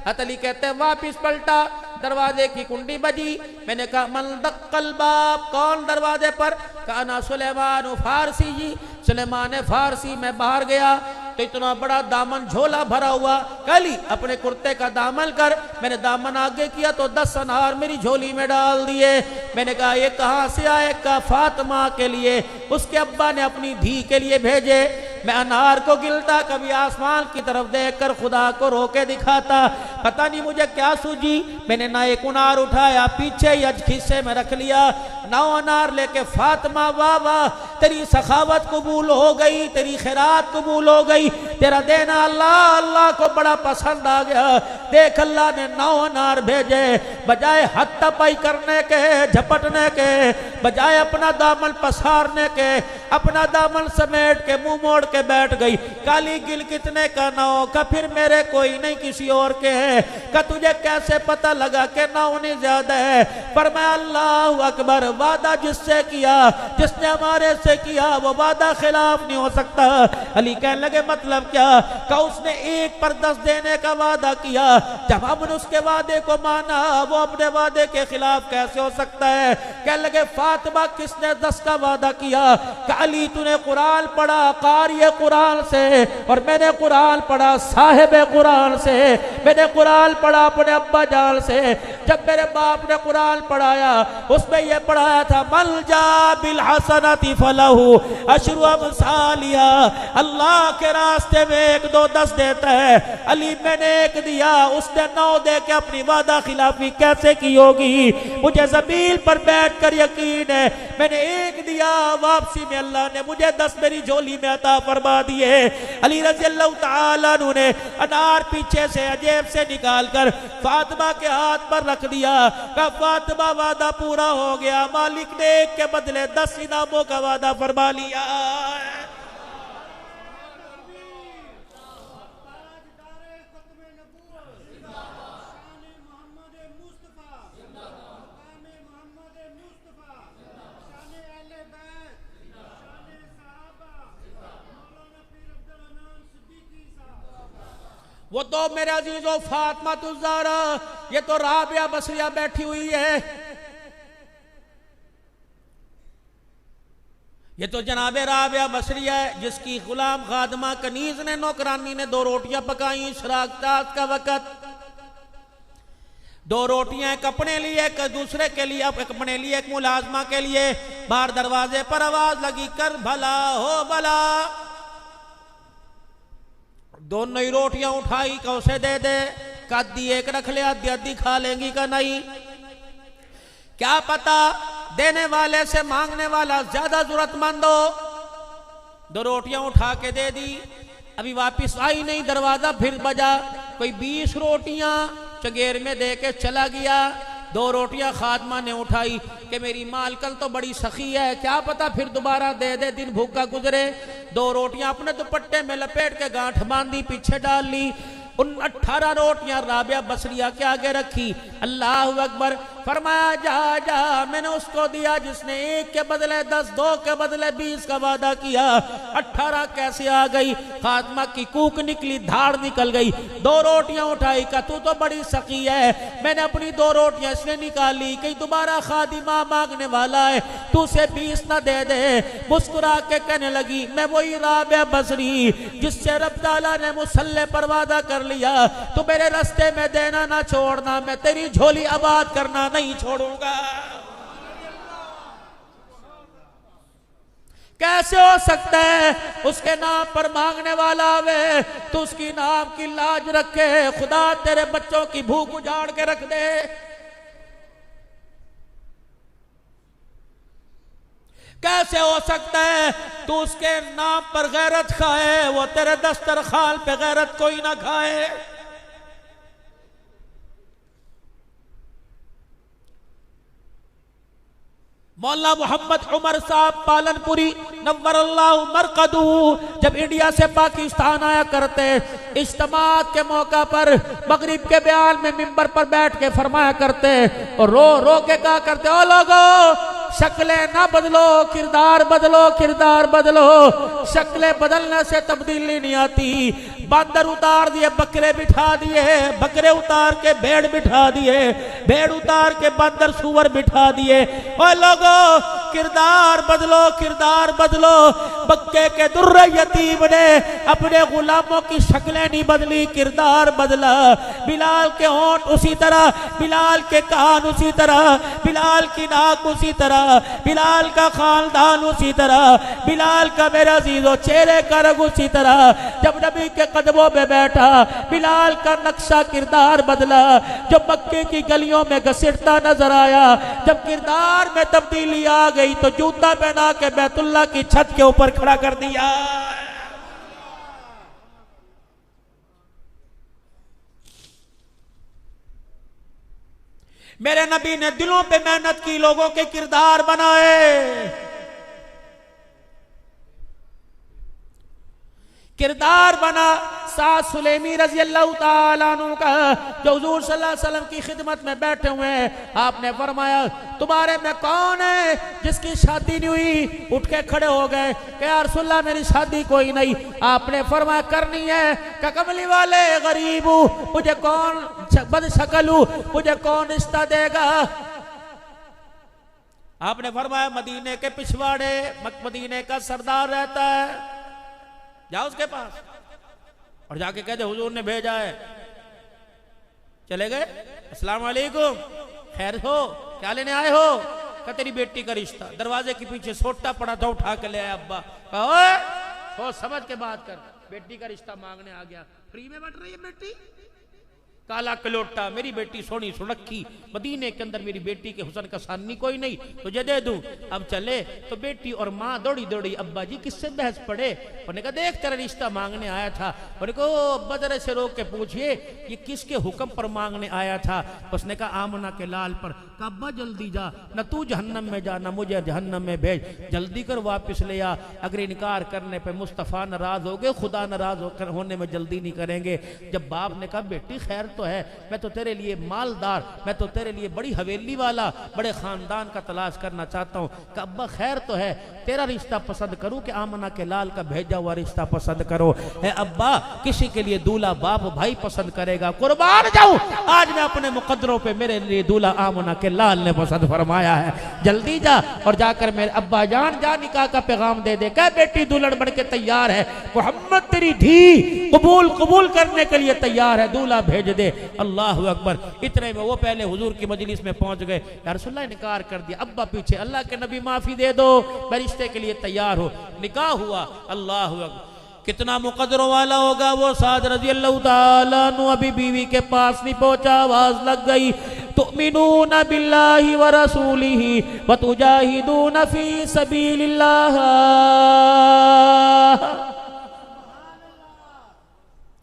हत अली कहते हैं वापिस पलटा, दरवाजे की कुंडी बजी, मैंने कहा मन दक्कल बाब, कौन दरवाजे पर? कहा ना सुलेमान फारसी जी, सुलेमान फारसी। मैं बाहर गया तो इतना बड़ा दामन झोला भरा हुआ, कली अपने कुर्ते का दामन कर। मैंने दामन आगे किया तो 10 अनार मेरी झोली में डाल दिए। मैंने कहा ये कहाँ से आए? कहा फातिमा के लिए, उसके अब्बा ने अपनी धी के लिए भेजे। मैं अनार को गिलता, कभी आसमान की तरफ देखकर खुदा को रोके दिखाता, पता नहीं मुझे क्या सूझी। मैंने ना एक अनार उठाया, पीछे ही खिस्से में रख लिया, 9 अनार लेके फातिमा वाह वाह तेरी सखावत कबूल हो गई, तेरी खैरात कबूल हो गई, तेरा देना अल्लाह को बड़ा पसंद आ गया। देख अल्लाह ने 9 अनार भेजे, बजाय हत्तापाई करने के, झपटने के, बजाय अपना दामन पसारने के, अपना दामन समेट के मुंह मोड़ के बैठ गई। काली गिल कितने का 9? का फिर मेरे कोई नहीं किसी और के है। का तुझे कैसे पता लगा कि 9 नहीं ज्यादा है? पर मैं अल्लाह अकबर, वादा जिससे किया, जिसने हमारे से किया, वो वादा खिलाफ नहीं हो सकता। अली कहने लगे मतलब क्या? का उसने 1 पर 10 देने का वादा किया, जब हमने उसके वादे को माना वो अपने वादे के खिलाफ कैसे हो सकता है? कहने लगे फातिमा किसने 10 का वादा किया? का अली तूने कुरान पढ़ा कारी कुरान से, और मैंने कुरान पढ़ा साहिब कुरान से, मैंने कुरान पढ़ा अपने अब्बा जान से। जब मेरे बाप ने कुरान पढ़ाया उसमें यह पढ़ाया था मल जा बिल हसनति फलहु अशरु अमसालिहा, अल्लाह के रास्ते में 1 2 10 देता है। अली मैंने 1 दिया, उसने 9 दे के अपनी वादा खिलाफी कैसे की होगी? मुझे जमीन पर बैठ कर यकीन है, मैंने 1 दिया, वापसी में अल्लाह ने मुझे 10 मेरी झोली में अता फरमा दिए। अली रज़ी अल्लाह तआला अन्हु ने अनार पीछे से अजेब से निकाल कर फातिमा के हाथ पर रख दिया। का फातिमा वादा पूरा हो गया, मालिक ने 1 के बदले 10 इनामों का वादा फरमा लिया। वो तो मेरे अजीजों फातिमा ज़हरा, ये तो राबिया बसरिया बैठी हुई है, ये तो जनाबे राबिया बसरिया है जिसकी गुलाम खादमा कनीज ने नौकरानी ने 2 रोटियां पकाई शराकत का वक़्त। 2 रोटियां एक अपने लिए, एक दूसरे के लिए, एक अपने लिए, एक मुलाजमा के लिए। बाहर दरवाजे पर आवाज लगी कर भला हो भला। दोनों ही रोटियां उठाई, कौसे दे दे, कद्दी 1 रख ले, आधी आधी खा लेंगी का नहीं। क्या पता देने वाले से मांगने वाला ज्यादा जरूरतमंद हो। 2 रोटियां उठा के दे दी, अभी वापिस आई नहीं, दरवाजा फिर बजा, कोई 20 रोटियां चगेर में दे के चला गया। 2 रोटियां खादमा ने उठाई कि मेरी मालकन तो बड़ी सखी है, क्या पता फिर दोबारा दे दे, दिन भूखा गुजरे। 2 रोटियां अपने दुपट्टे में लपेट के गांठ बांधी, पीछे डाल ली। उन 18 रोटियां राबिया बसरिया के आगे रखी। अल्लाह अकबर। फरमाया जा जा, मैंने उसको दिया जिसने 1 के बदले 10, 2 के बदले 20 का वादा किया। 18 कैसे आ गई? फातिमा की कूक निकली, धाड़ निकल गई। 2 रोटियां उठाई, का तू तो बड़ी सखी है, मैंने अपनी 2 रोटियां इसने निकाली, कहीं दोबारा खादिमा मांगने वाला है, तू उसे 20 ना दे दे। मुस्कुरा के कहने लगी, मैं वही राबिया बसरी जिससे रब ताला ने मुसल्ले पर वादा कर लिया, तू मेरे रास्ते में देना ना छोड़ना, मैं तेरी झोली आबाद करना नहीं छोड़ूंगा। कैसे हो सकता है उसके नाम पर मांगने वाला आवे तो उसकी नाम की लाज रखे, खुदा तेरे बच्चों की भूख उजाड़ के रख दे। कैसे हो सकता है तू उसके नाम पर गैरत खाए, वो तेरे दस्तरखान पे गैरत कोई ना खाए। मौला मोहम्मद उमर साहब पालनपुरी नव्वरल्लाहु मरकदू जब इंडिया से पाकिस्तान आया करते, इज्तिमात के मौका पर मगरिब के बयान में मिंबर पर बैठ के फरमाया करते और रो रो के कहा करते, ओ लोगो शक्लें ना बदलो, किरदार बदलो, किरदार बदलो। शक्लें बदलने से तब्दीली नहीं आती। बंदर उतार दिए, बकरे बिठा दिए, बकरे उतार के भेड़ बिठा दिए, भेड़ उतार के बंदर सुअर बिठा दिए। ओ लोगो किरदार बदलो, किरदार बदलो। बक्के के दुर्र यतीम ने अपने गुलामों की शक्लें नहीं बदली, किरदार बदला। बिलाल के होंठ उसी तरह, बिलाल के कान उसी तरह, बिलाल की नाक उसी तरह, बिलाल का खानदान उसी तरह, बिलाल का मेरा अजीजों चेहरे का रंग उसी तरह। जब नबी के कदमों में बैठा, बिलाल का नक्शा किरदार बदला। जो मक्के की गलियों में घसीटता नजर आया, जब किरदार में तब्दीली आ गई तो जूता पहना के बैतुल्लाह की छत के ऊपर खड़ा कर दिया। मेरे नबी ने दिलों पे मेहनत की, लोगों के किरदार बनाए। किरदार बना साद सुलेमी रजी अल्लाह ताला अन्हु का, जो हुजूर सल्लल्लाहु अलैहि वसल्लम की खिदमत में बैठे हुए हैं। आपने फरमाया, तुम्हारे में कौन है जिसकी शादी नहीं हुई? उठ के खड़े हो गए कि या रसूलल्लाह मेरी शादी कोई नहीं। आपने फरमाया, करनी है? कि कमली वाले गरीब हूं, मुझे कौन बदशक्ल हूं, मुझे कौन रिश्ता देगा? आपने फरमाया, मदीने के पिछवाड़े मदीने का सरदार रहता है, जाओ उसके पास और जाके कह दे हुजूर ने भेजा है। चले गए, अस्सलाम वालेकुम, खैर हो, क्या लेने आए हो? क्या तेरी बेटी का रिश्ता। दरवाजे के पीछे सोटा पड़ा था, उठा के ले आया अब्बा। कहो समझ के बात कर, बेटी का रिश्ता मांगने आ गया। फ्री में बट रही है बेटी, काला कलोटा, मेरी बेटी सोनी सुनक्खी, मदीने के अंदर मेरी बेटी के हुस्न का सानी कोई नहीं, तुझे दे दूं। अब चले तो बेटी और माँ दौड़ी दौड़ी, अब्बा जी किससे बहस पड़े? उन्होंने कहा, देख तेरा रिश्ता मांगने आया था। उन्होंने कहा, अब्बा जरा से रोक के पूछिए ये किसके हुक्म पर मांगने आया था? उसने कहा, आमना के लाल पर। कहा, अब्बा जल्दी जा, न तू जहन्नम में जा, न मुझे जहन्नम में भेज, जल्दी कर वापिस ले आ। अगर इनकार करने पर मुस्तफ़ा नाराज हो गए, खुदा नाराज होने में जल्दी नहीं करेंगे। जब बाप ने कहा, बेटी खैर तो है, मैं तो तेरे लिए मालदार, मैं तो तेरे लिए बड़ी हवेली वाला, बड़े खानदान का तलाश करना चाहता हूँ। कि अब्बा खैर तो है, तेरा रिश्ता पसंद करूँ कि आमना के लाल का भेजा हुआ रिश्ता पसंद करो? है अब्बा, किसी के लिए दूल्हा बाप भाई पसंद करेगा, कुर्बान जाऊं, आज मैं अपने मुकद्दरों पे मेरे लिए दूल्हा आमना के लाल ने पसंद फरमाया है। जल्दी जा और जाकर मेरे अब्बा जान जा निकाह का पैगाम दे दे। क्या बेटी दुल्हन बन के तैयार है, मोहम्मद तेरी धी कबूल करने के लिए तैयार है, दूल्हा भेज दे। अल्लाह अकबर। इतने में वो पहले हुजूर की मजलिस में पहुंच गए। या रसूलल्लाह ने इनकार कर दिया। अब्बा पीछे, अल्लाह के नबी माफी दे दो, मैं रिश्ते के लिए तैयार हो। निकाह हुआ। अल्लाह अकबर। कितना मुकद्दरों वाला होगा वो साद रजी अल्लाह ताला अन्हु, अभी बीवी के पास नहीं पहुंचा, आवाज लग गई, तुमिनून बिल्लाहि व रसूलिही व तुजाहिदून फी सबीलिल्लाह।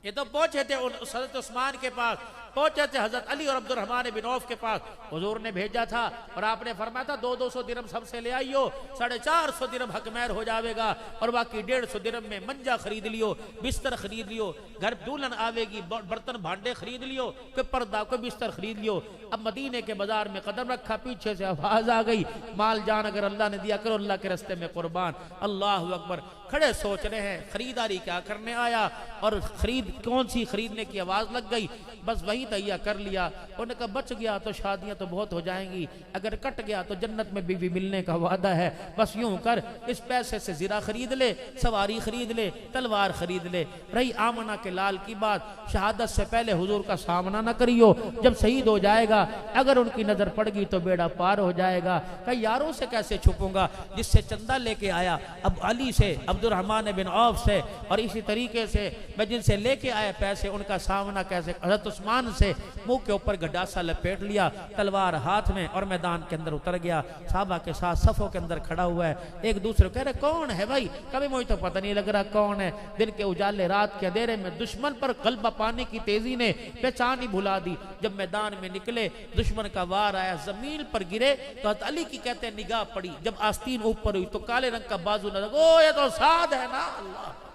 ये तो पहुंचे थे हजरत उस्मान के पास, पहुंचे थे हजरत अली और अब्दुल रहमान बिन औफ के पास। हुजूर ने भेजा था और आपने फरमाया था 200 दिरहम सबसे ले आइयो, 450 दिरहम हकमैर हो जाएगा और बाकी 150 दिरहम में मंजा खरीद लियो, बिस्तर खरीद लियो, घर दुल्हन आवेगी, बर्तन भांडे खरीद लियो, कोई पर्दा कोई बिस्तर खरीद लियो। अब मदीने के बाजार में कदम रखा, पीछे से आवाज आ गई, माल जान अगर अल्लाह ने दिया करो अल्लाह के रास्ते में कुर्बान। अल्लाह अकबर। खड़े सोच रहे हैं खरीदारी क्या करने आया और खरीद कौन सी खरीदने की आवाज लग गई, बस वही तैयार कर लिया। उन्होंने कहा बच गया तो शादियां तो बहुत हो जाएंगी, अगर कट गया तो जन्नत में बीवी मिलने का वादा है, बस यूं कर इस पैसे से जीरा खरीद ले, सवारी खरीद ले, तलवार खरीद ले। रही आमना के लाल की बात, शहादत से पहले हुजूर का सामना न करियो, जब शहीद हो जाएगा अगर उनकी नजर पड़ गई तो बेड़ा पार हो जाएगा। कई यारों से कैसे छुपूंगा, जिससे चंदा लेके आया अब अली से, अब्दुल रहमान बिन औफ से, और इसी तरीके से मैं जिनसे लेके आया पैसे उनका सामना कैसे। हजरत उस्मान से मुंह के ऊपर गडासा लपेट लिया, तलवार हाथ में, और मैदान के अंदर उतर गया। साहबा के साथ सफों के अंदर खड़ा हुआ है, एक दूसरे कह रहे कौन है भाई, कभी मुझे तो पता नहीं लग रहा कौन है। दिन के उजाले रात के अंधेरे में दुश्मन पर गलबा पाने की तेजी ने पहचान ही भुला दी। जब मैदान में निकले दुश्मन का वार आया, जमीन पर गिरे तो हज़रत अली की कहते हैं निगाह पड़ी, जब आस्तीन ऊपर हुई तो काले रंग का बाजू नजर, ओ ये तो साद है ना। अल्लाह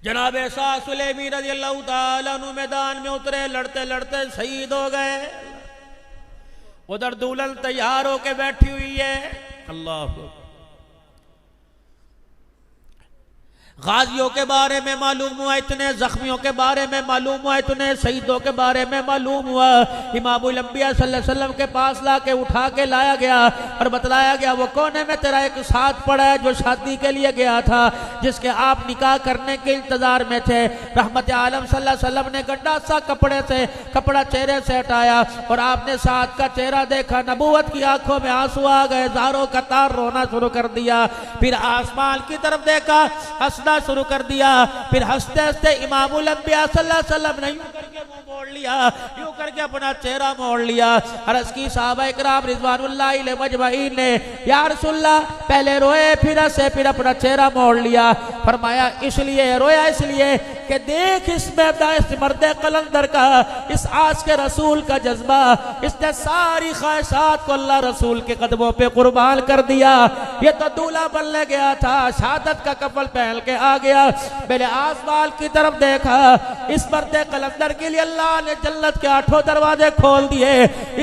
जनाब शाह सुलेमी रज़ी अल्लाह ताला अन्हु मैदान में उतरे, लड़ते लड़ते शहीद हो गए। उधर दुल्हन तैयार होके बैठी हुई है। अल्लाह गाजियों के बारे में मालूम हुआ इतने, जख्मियों के बारे में मालूम हुआ इतने, शहीदों के बारे में मालूम हुआ। इमामुल अंबिया सल्लल्लाहु अलैहि वसल्लम के पास लाके उठा के लाया गया और बतलाया गया वो कौन है। मैं तेरा एक साथ पड़ा है जो शादी के लिए गया था, जिसके आप निकाह करने के इंतजार में थे। रहमत आलम सल्लल्लाहु अलैहि वसल्लम ने गड्ढा सा कपड़ा चेहरे से हटाया और आपने साथ का चेहरा देखा, नबूवत की आंखों में आंसू आ गए, ज़ारों कतार रोना शुरू कर दिया। फिर आसमान की तरफ देखा, हंसना शुरू कर दिया। फिर हंसते हंसते इमामुल अंबिया सल्लल्लाहु अलैहि वसल्लम ने यूं करके मुंह मोड़ लिया, यूं करके अपना चेहरा मोड़ लिया। अर्ज़ की साहबा इकराम रिज़वानुल्लाहि अलैहिम अजमईन ने या रसूलल्लाह पहले रोए फिर हंसे फिर अपना चेहरा मोड़ लिया। फरमाया इसलिए रोया इसलिए कि देख इसमें इस मर्द कलंदर का, इस आज के रसूल का जज्बा, इसने सारी ख्वाहिशात को अल्लाह रसूल के कदमों पे कुर्बान कर दिया। ये तो दूल्हा बनने गया था, शहादत का कफन पहन के आ गया। मैंने आसमान की तरफ देखा, इस मर्द कलंदर के लिए अल्लाह ने जन्नत के 8 दरवाजे खोल दिए।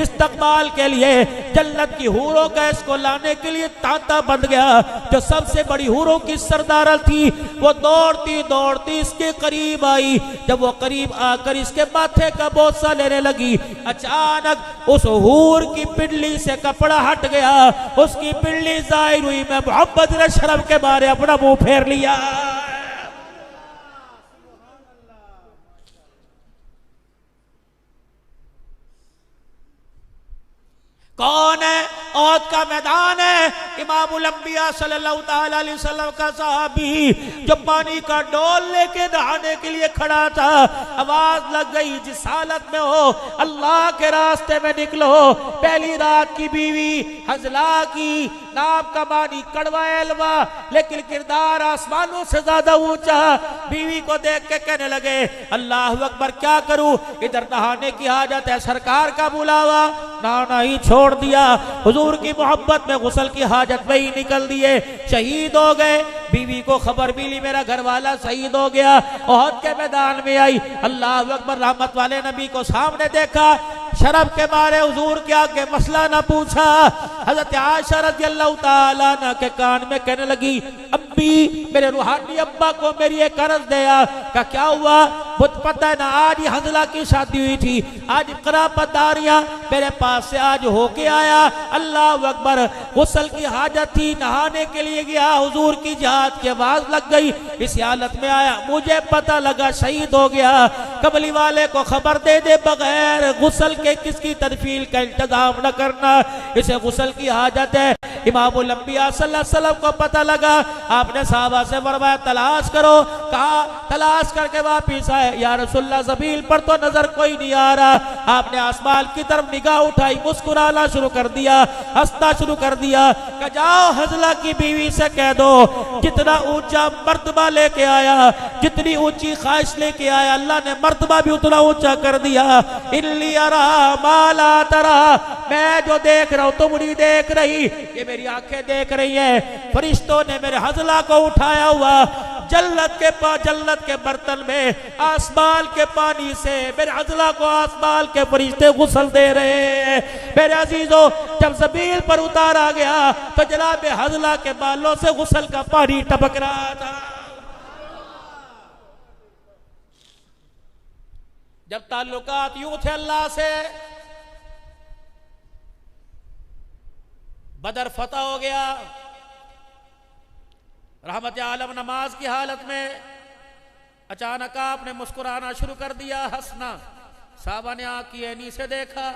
इस्तकबाल के लिए जन्नत की हूरों का इसको लाने के लिए तांता बंद गया। जो सबसे बड़ी हूरों की सरदार थी वो दौड़ती दौड़ती इसके करीब आई। जब वो करीब आकर इसके माथे का बोसा लेने लगी, अचानक उस हूर की पिंडली से कपड़ा हट गया, उसकी पिंडली जाहिर हुई। मैं मोहब्बत ने शर्म के मारे अपना मुंह फेर लिया। कौन है? औद का मैदान है। इमामुल अंबिया सल्लल्लाहु ताला अलैहि वसल्लम का सहाबी जो पानी का डोल लेके नहाने के लिए खड़ा था, आवाज लग गई जिस हालत में हो अल्लाह के रास्ते में निकलो। पहली रात की बीवी हजला की, नाम का मानी कड़वा एलवा, लेकिन किरदार आसमानों से ज्यादा ऊंचा। बीवी को देख के कहने लगे अल्लाह अकबर, क्या करूं, इधर नहाने की हाजत है, सरकार का बुलावा। नहाना ही छोड़ दिया, हुजूर की मोहब्बत में गुस्ल की हाजत में ही निकल दिए। शहीद हो गए। बीवी को खबर मिली मेरा घर वाला शहीद हो गया। ओहद के मैदान में आई, अल्लाह अकबर, रहमत वाले नबी को सामने देखा, शर्म के मारे हुजूर के आगे मसला ना पूछा। हजरत आयशा रज़ी अल्लाह ताला अन्हा के कान में कहने लगी अम्मी, मेरे रूहानी अब्बा को मेरी एक अर्ज दिया। क्या हुआ? मुझे पता है ना आज ही हंजला की शादी हुई थी, आज कराबतदारियां मेरे पास से आज होके आया। अल्लाह अकबर, गुस्ल की हाजत थी, नहाने के लिए गया, हुजूर की जिहाद की आवाज लग गई, इस हालत में आया, मुझे पता लगा शहीद हो गया। कबली वाले को खबर दे दे बगैर गुस्ल के किसकी तदफील का इंतजाम न करना, इसे गुस्ल की हाजत है। इमामुल अंबिया सल्लल्लाहु अलैहि वसल्लम को पता लगा, आपने साहबा से फरमाया तलाश करो, कहा तलाश करके वापिस आए, या रसूलल्लाह ज़मीन पर तो नजर कोई नहीं आ रहा। आपने आसमान की तरफ निगाह उठाई, मुस्कुराना शुरू कर दिया, हंसना शुरू कर दिया, कहा जाओ हज़ला की बीवी से कह दो जितना ऊंचा मर्तबा लेके आया, जितनी ऊंची ख्वाहिश लेके आया, अल्लाह ने मर्तबा भी उतना ऊंचा कर दिया। इल्ली अरा माला तरा, मैं जो देख रहा हूं तुम नहीं देख रही, ये मेरी आंखें देख रही है। फरिश्तों ने मेरे हज़ला को उठाया हुआ, जन्नत के बर्तन में आसमान के पानी से मेरे हज़ला को आसमान के फरिश्ते गुस्ल दे रहे हैं। मेरे अजीजों, जब ज़मीन पर उतारा गया तो जनाब हज़ला के बालों से गुस्ल का पानी टपक रहा था। जब ताल्लुकात यूं थे अल्लाह से, बदर फतह हो गया, रहमत आलम नमाज की हालत में अचानक आपने मुस्कुराना शुरू कर दिया, हंसना। साहबा ने आंख की ऐनी से देखा,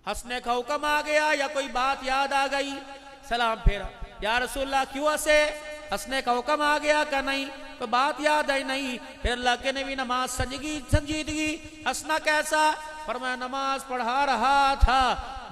हंसने का हुक्म आ गया या कोई बात याद आ गई, सलाम फेरा, या रसूलल्लाह क्यों हंसे, हंसने का हुक्म आ गया का नहीं, कोई बात याद आई नहीं। फिर अल्लाह के नबी नमाज संजीदगी, हंसना कैसा, फरमाया नमाज पढ़ा रहा था,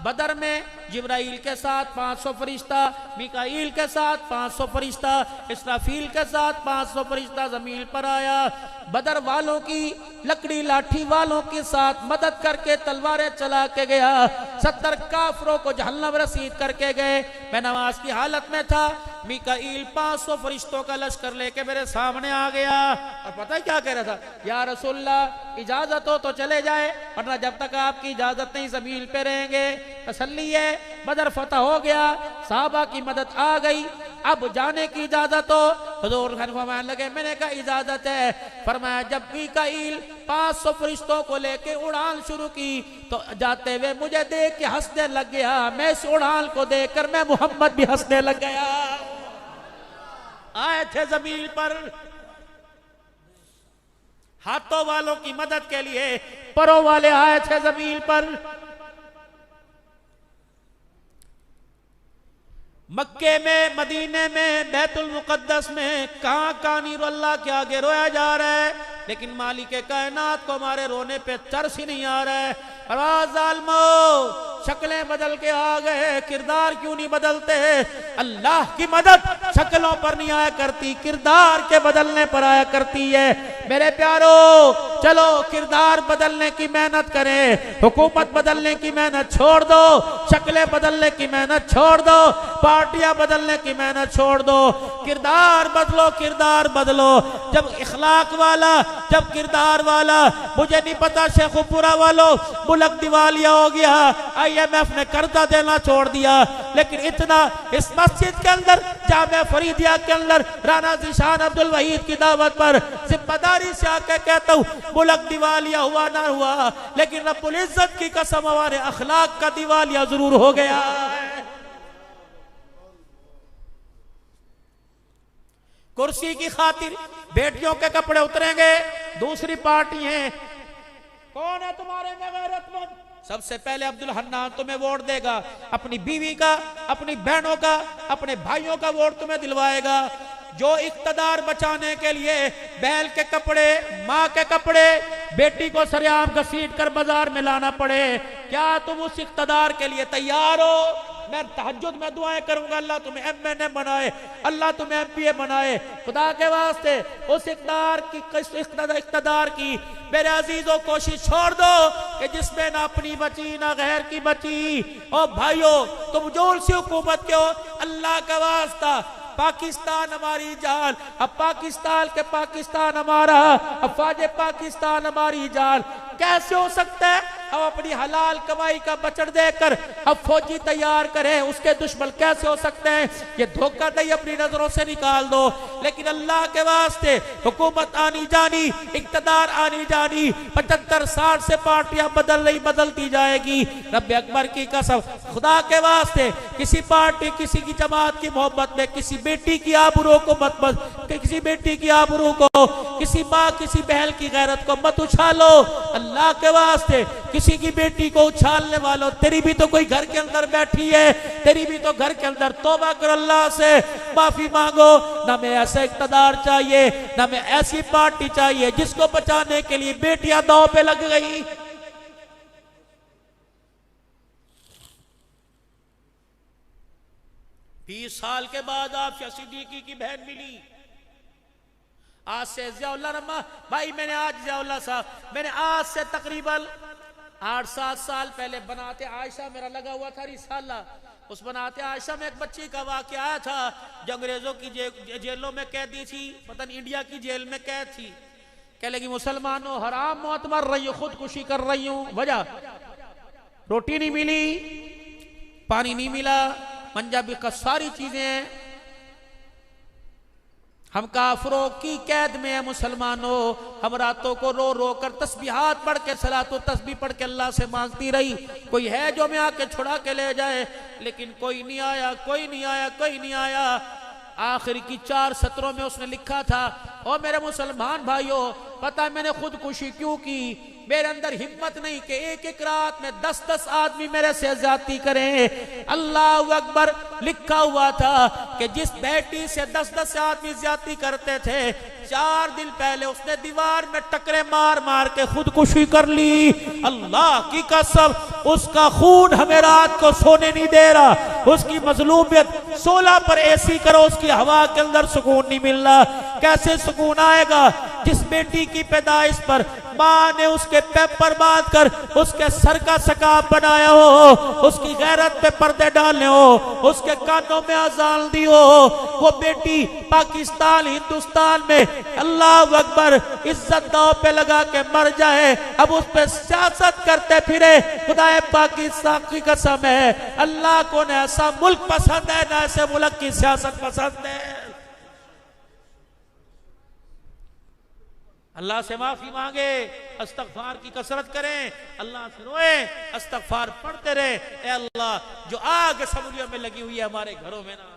बदर में जिब्राइल के साथ 500 फरिश्ता, मिकाईल के साथ 500 फरिश्ता, इसराफील के साथ 500 फरिश्ता जमीन पर आया। बदर वालों की लकड़ी लाठी वालों के साथ मदद करके तलवारें चला के गया, 70 काफरों को जहन्नम रसीद करके गए। मैं नमाज की हालत में था, मिकाईल 500 फरिश्तों का लश्कर लेके मेरे सामने आ गया और पता है क्या कह रहा था, या रसूलल्लाह इजाजत हो तो चले जाए, वरना जब तक आपकी इजाजत नहीं जमीन पे रहेंगे। तसल्ली है, बदर फतह हो गया, साहबा की मदद आ गई, अब जाने की इजाजत हो। हुजूर फरमाने लगे, मैंने कहा इजाजत है। फरमाया जब मिकाईल 500 फरिश्तों को लेके उड़ान शुरू की तो जाते हुए मुझे देख के हंसने लग गया, मैं इस उड़ान को देखकर मैं मोहम्मद भी हंसने लग गया। आए थे जमीन पर हाथों वालों की मदद के लिए, परों वाले आए थे जमीन पर। मक्के में, मदीने में, बैतुल मुकद्दस में कहां कानीर अल्लाह के आगे रोया जा रहा है, लेकिन मालिक कायनात को हमारे रोने पे तरस ही नहीं आ रहा है। शक्लें बदल के आ गए, किरदार क्यों नहीं बदलते? अल्लाह की मदद शक्लों पर नहीं आया करती, किरदार के बदलने पर आया करती है। मेरे प्यारो, चलो किरदार बदलने की मेहनत करें, हुकूमत बदलने की मेहनत छोड़ दो, शक्लें बदलने की मेहनत छोड़ दो, पार्टियां बदलने की मेहनत छोड़ दो, किरदार बदलो, किरदार बदलो। जब इखलाक वाला, जब किरदार वाला, मुझे नहीं पता शेखुपुरा वालों मुल्क दिवालिया हो गया, IMF ने कर्जा देना छोड़ दिया, लेकिन इतना इस मस्जिद के अंदर, जामे फरीदिया के अंदर राना ज़ीशान अब्दुल वहीद की दावत पर जिम्मेदारी से आके कहता हूँ, मुल्क दिवालिया हुआ ना हुआ, लेकिन रब्बुल इज्जत की कसम हमारे अखलाक का दिवालिया जरूर हो गया है। कुर्सी की खातिर बेटियों के कपड़े उतरेंगे, दूसरी पार्टी है, कौन है तुम्हारे में गैरतमंद? सबसे पहले अब्दुल हन्नान तुम्हें वोट देगा, अपनी बीवी का, अपनी बहनों का, अपने भाइयों का वोट तुम्हें दिलवाएगा। जो इक्तदार बचाने के लिए बैल के कपड़े, माँ के कपड़े बेटी को सरेआम घसीट कर बाजार में लाना पड़े, क्या तुम उस इक्तदार के लिए तैयार हो? मैं तहज्जुद में दुआएं करूंगा, अल्लाह तुम्हें MNA बनाए, अल्लाह तुम्हें MPA बनाए, खुदा के वास्ते उस इक़्तिदार की मेरे अजीजों कोशिश छोड़ दो कि जिसमें ना अपनी बची ना गैर की बची। ओ भाइयों, तुम जोर से हुकूमत के हो, अल्लाह का वास्ता, पाकिस्तान हमारी जान, अब पाकिस्तान के पाकिस्तान हमारा, अब फाजे पाकिस्तान हमारी जान। कैसे हो सकता है हम अपनी हलाल कमाई का बचत देकर हम फौजी तैयार करें, उसके दुश्मन कैसे हो सकते हैं? ये धोखाधड़ी अपनी नजरों से निकाल दो। लेकिन अल्लाह के वास्ते हुकूमत आनी जानी, इक्तदार आनी जानी, 75-60 से पार्टियां बदल रही, बदलती जाएगी। रब्बे अकबर की कसम, खुदा के वास्ते किसी पार्टी, किसी की जमात की मोहब्बत में किसी बेटी की आबरू को मत किसी बेटी की आबरू को, किसी माँ किसी बहन की गैरत को मत उछालो। अल्लाह के वास्ते किसी की बेटी को उछालने वालों, तेरी भी तो कोई घर के अंदर बैठी है, तेरी भी तो घर के अंदर, तौबा कर, अल्लाह से माफी मांगो। ना मैं ऐसा इक़्तिदार चाहिए, ना मैं ऐसी पार्टी चाहिए जिसको बचाने के लिए बेटियां दांव पे लग गई। 20 साल के बाद आफिया सिद्दीकी की बहन मिली। आज से ज़ियाउल्लाह रमा भाई, मैंने आज से तकरीबन 8-7 साल पहले बनाते आयशा मेरा लगा हुआ था रिसाला। उस बनाते आयशा में एक बच्ची का वाक़या आया था जो अंग्रेजों की जेलों में कैदी थी, पता नहीं इंडिया की जेल में कैद थी। कह लगी मुसलमानों हराम मौत मर रही हूँ, खुदकुशी कर रही हूँ। वजह रोटी नहीं मिली, पानी नहीं मिला, पंजाबी का सारी चीजें। हम काफरों की कैद में है मुसलमानों। हम रातों को रो रो कर तस्बीहात पढ़ के, सलातो तस्बीह पढ़ के अल्लाह से मांगती रही, कोई है जो मैं आके छुड़ा के ले जाए, लेकिन कोई नहीं आया, कोई नहीं आया, कोई नहीं आया। आखिर की 4 सत्रों में उसने लिखा था, और मेरे मुसलमान भाइयों, पता है मैंने खुदकुशी क्यों की? मेरे अंदर हिम्मत नहीं कि एक रात में 10-10 आदमी मेरे से ज्यादती करें। अल्लाह अकबर। लिखा हुआ था कि जिस बेटी से 10-10 आदमी ज्यादती करते थे, 4 दिन पहले उसने दीवार में टकरे मार मार के खुदकुशी कर ली। अल्लाह की कसम, उसका खून हमें रात को सोने नहीं दे रहा। उसकी मजलूमियत, 16 पर एसी करो, उसकी हवा के अंदर सुकून नहीं मिल रहा। कैसे सुकून आएगा? जिस बेटी की पैदाइश पर माँ ने उसके पेपर बांध कर उसके सर का सकाब बनाया हो, उसकी गैरत पे पर्दे डाले हो, उसके कानों में अजान दी हो, वो बेटी पाकिस्तान हिंदुस्तान में अल्लाह अकबर इज्जत दांव पे लगा के मर जाए, अब उस पे सियासत करते फिरे। खुदाए पाकिस्तान की कसम है, अल्लाह को न ऐसा मुल्क पसंद है, न ऐसे मुल्क की सियासत पसंद है। अल्लाह से माफी मांगे, अस्तगफार की कसरत करें, अल्लाह से रोए, अस्तगफार पढ़ते रहे। ए अल्लाह, जो आग समुद्रियों में लगी हुई है हमारे घरों में ना,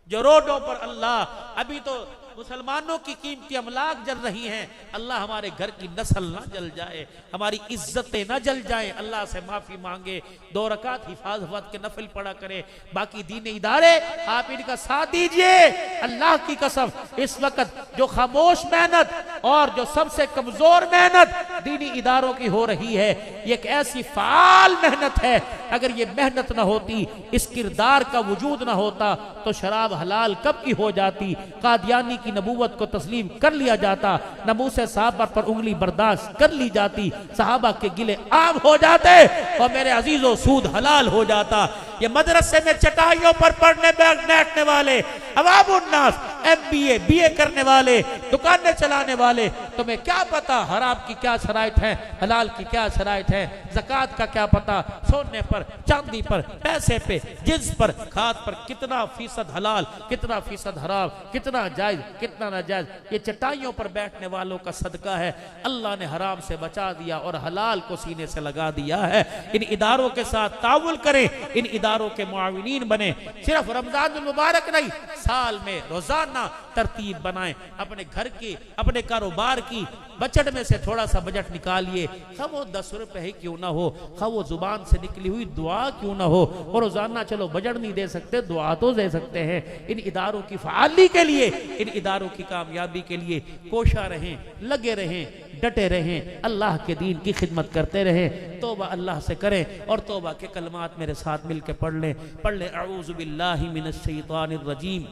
जो रोडों पर अल्लाह अभी तो मुसलमानों की कीमती अमलाक जल रही हैं, अल्लाह हमारे घर की नस्ल ना जल जाए, हमारी इज्जतें ना जल जाए। अल्लाह से माफी मांगे, 2 रकात हिफाजत के नफिल पढ़ा करें। बाकी दीन इदारे आप इनका साथ दीजिए। अल्लाह की कसम, इस वक्त जो खामोश मेहनत और जो सबसे कमजोर मेहनत दीनी इदारों की हो रही है, ये एक ऐसी फाल मेहनत है। अगर ये मेहनत ना होती, इस किरदार का वजूद ना होता, तो शराब हलाल कब की हो जाती, कादियानी की नबूवत को तस्लीम कर लिया जाता, नमूसे साहबा पर उंगली बर्दाश्त कर ली जाती, सहाबा के गिले आम हो जाते, और मेरे अजीजों सूद हलाल हो जाता। ये मदरसे में चटाइयों पर पढ़ने बैठने वाले अवामुन्नास, MBA BA करने वाले, दुकानें चलाने वाले, तुम्हें क्या पता हराम की क्या शराइत है, हलाल की क्या शराइत है, ज़कात का क्या पता, सोने पर, चांदी पर, पैसे पे, जिन्स पर, खाद पर कितना फीसद हलाल, कितना फीसद हराम, कितना जायज, कितना नाजायज। ये चटाइयों पर बैठने वालों का सदका है। अल्लाह ने हराम से बचा दिया और हलाल को सीने से लगा दिया है। इन इदारों के साथ ताउल करें, इन इदारों के मुआविनीन बने। सिर्फ रमजान मुबारक नहीं, साल में रोजाना तरतीब बनाएं। अपने घर की, अपने कारोबार की बजट में से थोड़ा सा बजट निकालिए। खा वो 10 रुपए ही क्यों ना हो, खा वो जुबान से निकली हुई दुआ क्यों ना हो। और रोजाना चलो बजट नहीं दे सकते, दुआ तो दे सकते हैं। इन इदारों की फ़आली के लिए, इन इदारों की कामयाबी के लिए कोशा रहें, लगे रहें, डटे रहें, अल्लाह के दीन की खिदमत करते रहें। तौबा अल्लाह से करें और तौबा के कलमात मेरे साथ मिल के पढ़ लें। अऊज़ु बिल्लाहि मिनश शैतानिर रजीम,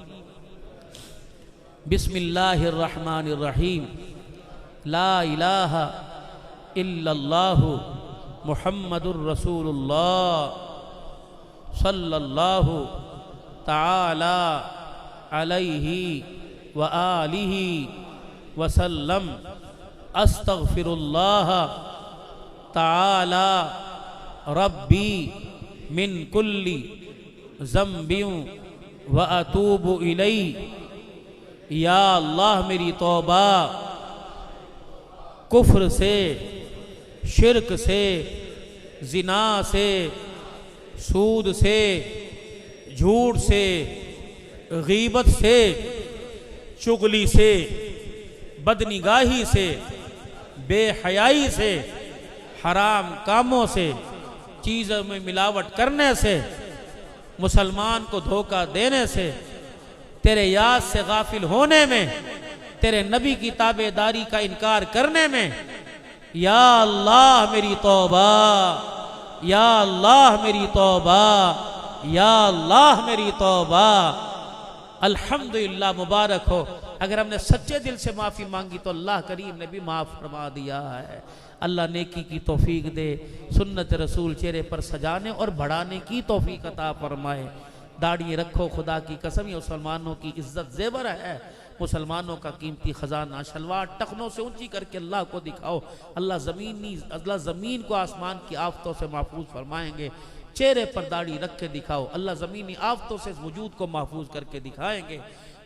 बिस्मिल्लाहिर रहमानिर रहीम, ला इलाहा इल्लल्लाहु मुहम्मदुर रसूलुल्लाह सल्लल्लाहु ताला अलैहि व आलिहि वसल्लम। अस्तगफिरुल्लाह ताला रब्बी मिन कुल्ली ज़म्बियों व अतूबु इलै। या अल्लाह मेरी तौबा कुफ्र से, शिरक से, जिना से, सूद से, झूठ से, गीबत से, चुगली से, बदनिगाही से, बेहयाई से, हराम कामों से, चीज़ों में मिलावट करने से, मुसलमान को धोखा देने से, तेरे याद से गाफिल होने में, तेरे नबी की ताबेदारी का इनकार करने में। या अल्लाह मेरी तौबा, या अल्लाह मेरी तौबा, या अल्लाह मेरी तौबा। अल्हम्दुलिल्लाह, मुबारक हो। अगर हमने सच्चे दिल से माफ़ी मांगी तो अल्लाह करीम ने भी माफ़ फरमा दिया है। अल्लाह नेकी की तौफीक दे, सुन्नत रसूल चेहरे पर सजाने और बढ़ाने की तौफीक अता फरमाए। दाढ़ी रखो, खुदा की कसम, ये मुसलमानों की इज्जत जेवर है, मुसलमानों का कीमती खजाना। शलवार टखनों से ऊंची करके अल्लाह को दिखाओ, अल्लाह ज़मीन को आसमान की आफतों से महफूज फरमाएंगे। चेहरे पर दाढ़ी रख के दिखाओ, अल्लाह ज़मीनी आफतों से वजूद को महफूज करके दिखाएंगे।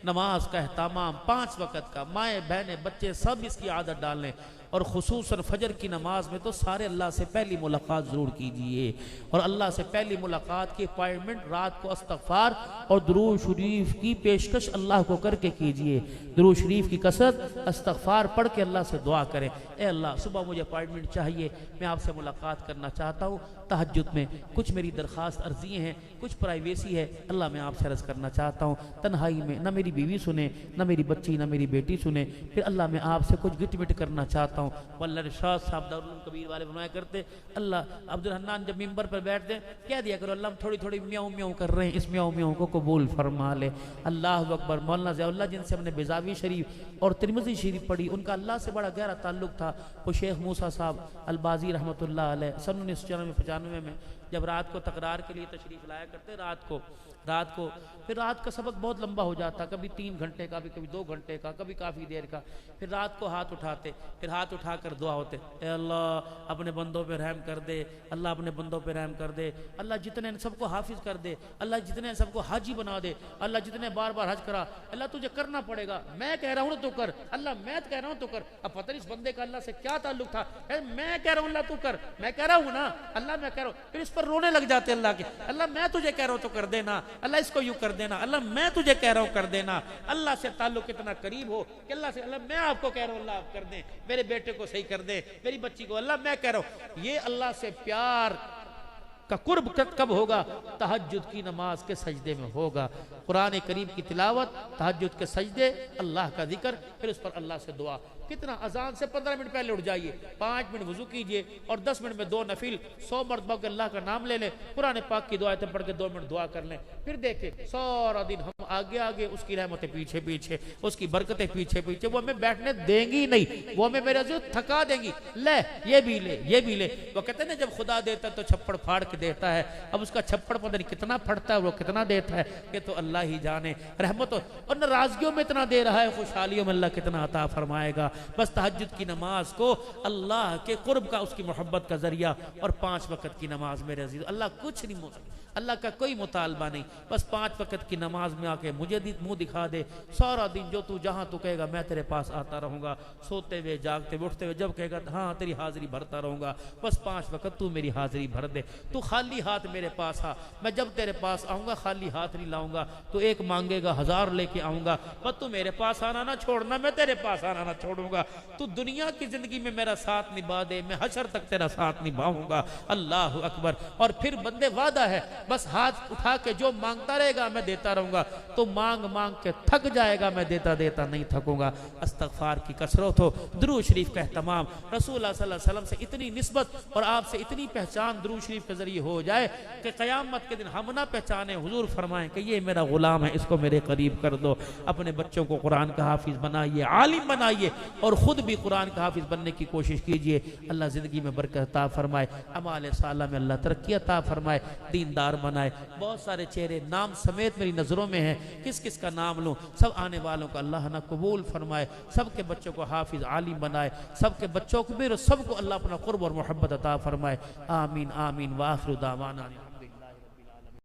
नमाज का एहतमाम 5 वक़्त का, माएँ बहनें बच्चे सब इसकी आदत डालें। और खुसूसन फजर की नमाज में तो सारे अल्लाह से पहली मुलाकात ज़रूर कीजिए। और अल्लाह से पहली मुलाकात की अपॉइंटमेंट रात को इस्तग़फ़ार और दुरूद शरीफ की पेशकश अल्लाह को करके कीजिए। दुरूद शरीफ की कसरत, इस्तग़फ़ार पढ़ के अल्लाह से दुआ करें, ए अल्लाह सुबह मुझे अपॉइंटमेंट चाहिए, मैं आपसे मुलाकात करना चाहता हूँ तहज्जुद में। कुछ मेरी दरख्वास्त अर्जियाँ हैं, कुछ प्राइवेसी है, अल्लाह मैं आपसे अर्ज़ करना चाहता हूँ तन्हाई में, ना मेरी बीवी सुने, ना मेरी बच्ची, ना मेरी बेटी सुने। फिर अल्लाह मैं आपसे कुछ गिट मिट करना चाहता हूँ। वल्लाह इरशाद साहब दारुल कबीर वाले बनाया करते, अल्लाह अब्दुल हन्नान जब मिंबर पर बैठते कह दिया करो, अल्लाह हम थोड़ी थोड़ी म्याऊं म्याऊं कर रहे हैं, इस म्याऊं म्याऊं को कबूल फरमा ले। अल्लाह अकबर। मौलाना ज़ियाउल्लाह जिनसे हमने बेज़ावी शरीफ और तिरमिज़ी शरीफ पढ़ी, उनका अल्लाह से बड़ा गहरा ताल्लुक था। वो शेख मूसा साहब अलबाजी रहमतुल्लाह अलैह सन 1994 में जब रात को तकरार के लिए तशरीफ़ लाया करते, रात को फिर रात का सबक बहुत लंबा हो जाता, कभी 3 घंटे का, कभी 2 घंटे का, कभी काफ़ी देर का। फिर रात को हाथ उठाते, फिर हाथ उठाकर दुआ होते, ए अल्लाह अपने बंदों पे रहम कर दे, अल्लाह अपने बंदों पे रहम कर दे, अल्लाह जितने सबको हाफिज कर दे, अल्लाह जितने सबको हाजी बना दे, अल्लाह जितने बार बार हज करा, अल्लाह तुझे करना पड़ेगा, मैं कह रहा हूँ तो कर, अल्लाह मैं कह रहा हूँ तो कर। अब पता नहीं इस बंदे का अल्लाह से क्या ताल्लुक था, मैं कह रहा हूँ अल्लाह तू कर, मैं कह रहा हूँ ना अल्लाह मैं कह रहा हूँ। फिर इस पर रोने लग जाते अल्लाह के, अल्लाह मैं तुझे कह रहा हूँ तो कर देना, अल्लाह इसको यूं कर देना, अल्लाह मैं तुझे कह रहा हूं कर देना। अल्लाह से ताल्लुक कितना करीब हो कि अल्लाह से, अल्लाह मैं आपको कह रहा हूं अल्लाह आप कर दे, मेरे बेटे को सही कर दे, मेरी बच्ची को, अल्लाह मैं कह रहा हूं। ये अल्लाह से प्यार का कुर्ब कब होगा? तहज्जुद की नमाज के सजदे में होगा। कुरान करीम की तिलावत, तहज्जुद के सजदे, अल्लाह का जिक्र, फिर उस पर अल्लाह से दुआ। कितना अजान से 15 मिनट पहले उठ जाइए, 5 मिनट वजू कीजिए और 10 मिनट में 2 नफिल 100 मरतबा अल्लाह का नाम ले लें, कुरान पाक की दुआएं पढ़ के 2 मिनट दुआ कर लें। फिर देखें सारा दिन हम आगे आगे, उसकी रहमतें पीछे पीछे, उसकी बरकतें पीछे पीछे, वो हमें बैठने देंगी नहीं, वो हमें मेरा जो थका देंगी, ले ये भी ले ये भी ले। वो कहते हैं ना जब खुदा देता तो छप्पड़ फाड़ के देता है, अब उसका छप्पड़ पता नहीं कितना फटता है, वो कितना देता है कि तो अल्लाह ही जाने। रहमत और नाराजगियों में इतना दे रहा है, खुशहालियों में अल्लाह कितना अता फरमाएगा। बस तहज्जुद की नमाज को अल्लाह के कुर्ब का, उसकी मोहब्बत का जरिया, और 5 वक़्त की नमाज मेरे अजीज, अल्लाह कुछ नहीं बोल, अल्लाह का कोई मुतालबा नहीं, बस 5 वक़्त की नमाज में आके मुझे मुंह दिखा दे, सारा दिन जो तू जहाँ तू कहेगा मैं तेरे पास आता रहूँगा, सोते हुए जागते हुए उठते हुए, जब कहेगा हाँ तेरी हाजिरी भरता रहूँगा। बस 5 वक़्त तू मेरी हाजिरी भर दे, तू खाली हाथ मेरे पास आ, मैं जब तेरे पास आऊँगा खाली हाथ नहीं लाऊंगा, तो एक मांगेगा 1000 लेके आऊँगा, पर तू मेरे पास आना ना छोड़ना, मैं तेरे पास आना ना छोड़ूंगा। तू दुनिया की जिंदगी में मेरा साथ निभा दे, मैं हशर तक तेरा साथ निभाऊंगा। अल्लाह अकबर। और फिर बंदे वादा है, बस हाथ उठा के जो मांगता रहेगा मैं देता रहूंगा, तो मांग मांग के थक जाएगा, मैं देता देता नहीं थकूंगा। इस्तग़फ़ार की कसरत हो, दुरूद शरीफ का एहतमाम, रसूल सल्लल्लाहु अलैहि वसल्लम से इतनी निस्बत और आपसे इतनी पहचान दुरूद शरीफ के जरिए हो जाए कि क़यामत के दिन हम ना पहचाने, हुजूर फरमाएं कि ये मेरा गुलाम है, इसको मेरे करीब कर दो। अपने बच्चों को कुरान का हाफिज बनाइए, आलिम बनाइए, और खुद भी कुरान का हाफिज बनने की कोशिश कीजिए। अल्लाह ज़िंदगी में बरकत अता फरमाए, अमाल साला में अल्लाह तरक्की अता फरमाए, दीनदार बनाए। बहुत सारे चेहरे नाम समेत मेरी नज़रों में हैं, किस किस का नाम लूँ। सब आने वालों को अल्लाह ना कबूल फरमाए, सबके बच्चों को हाफिज आलिम बनाए, सबके बच्चों को भी, सबको अल्लाह अपना क़ुर्ब और मोहब्बत अता फरमाए। आमीन आमीन। व आखिर दावाना।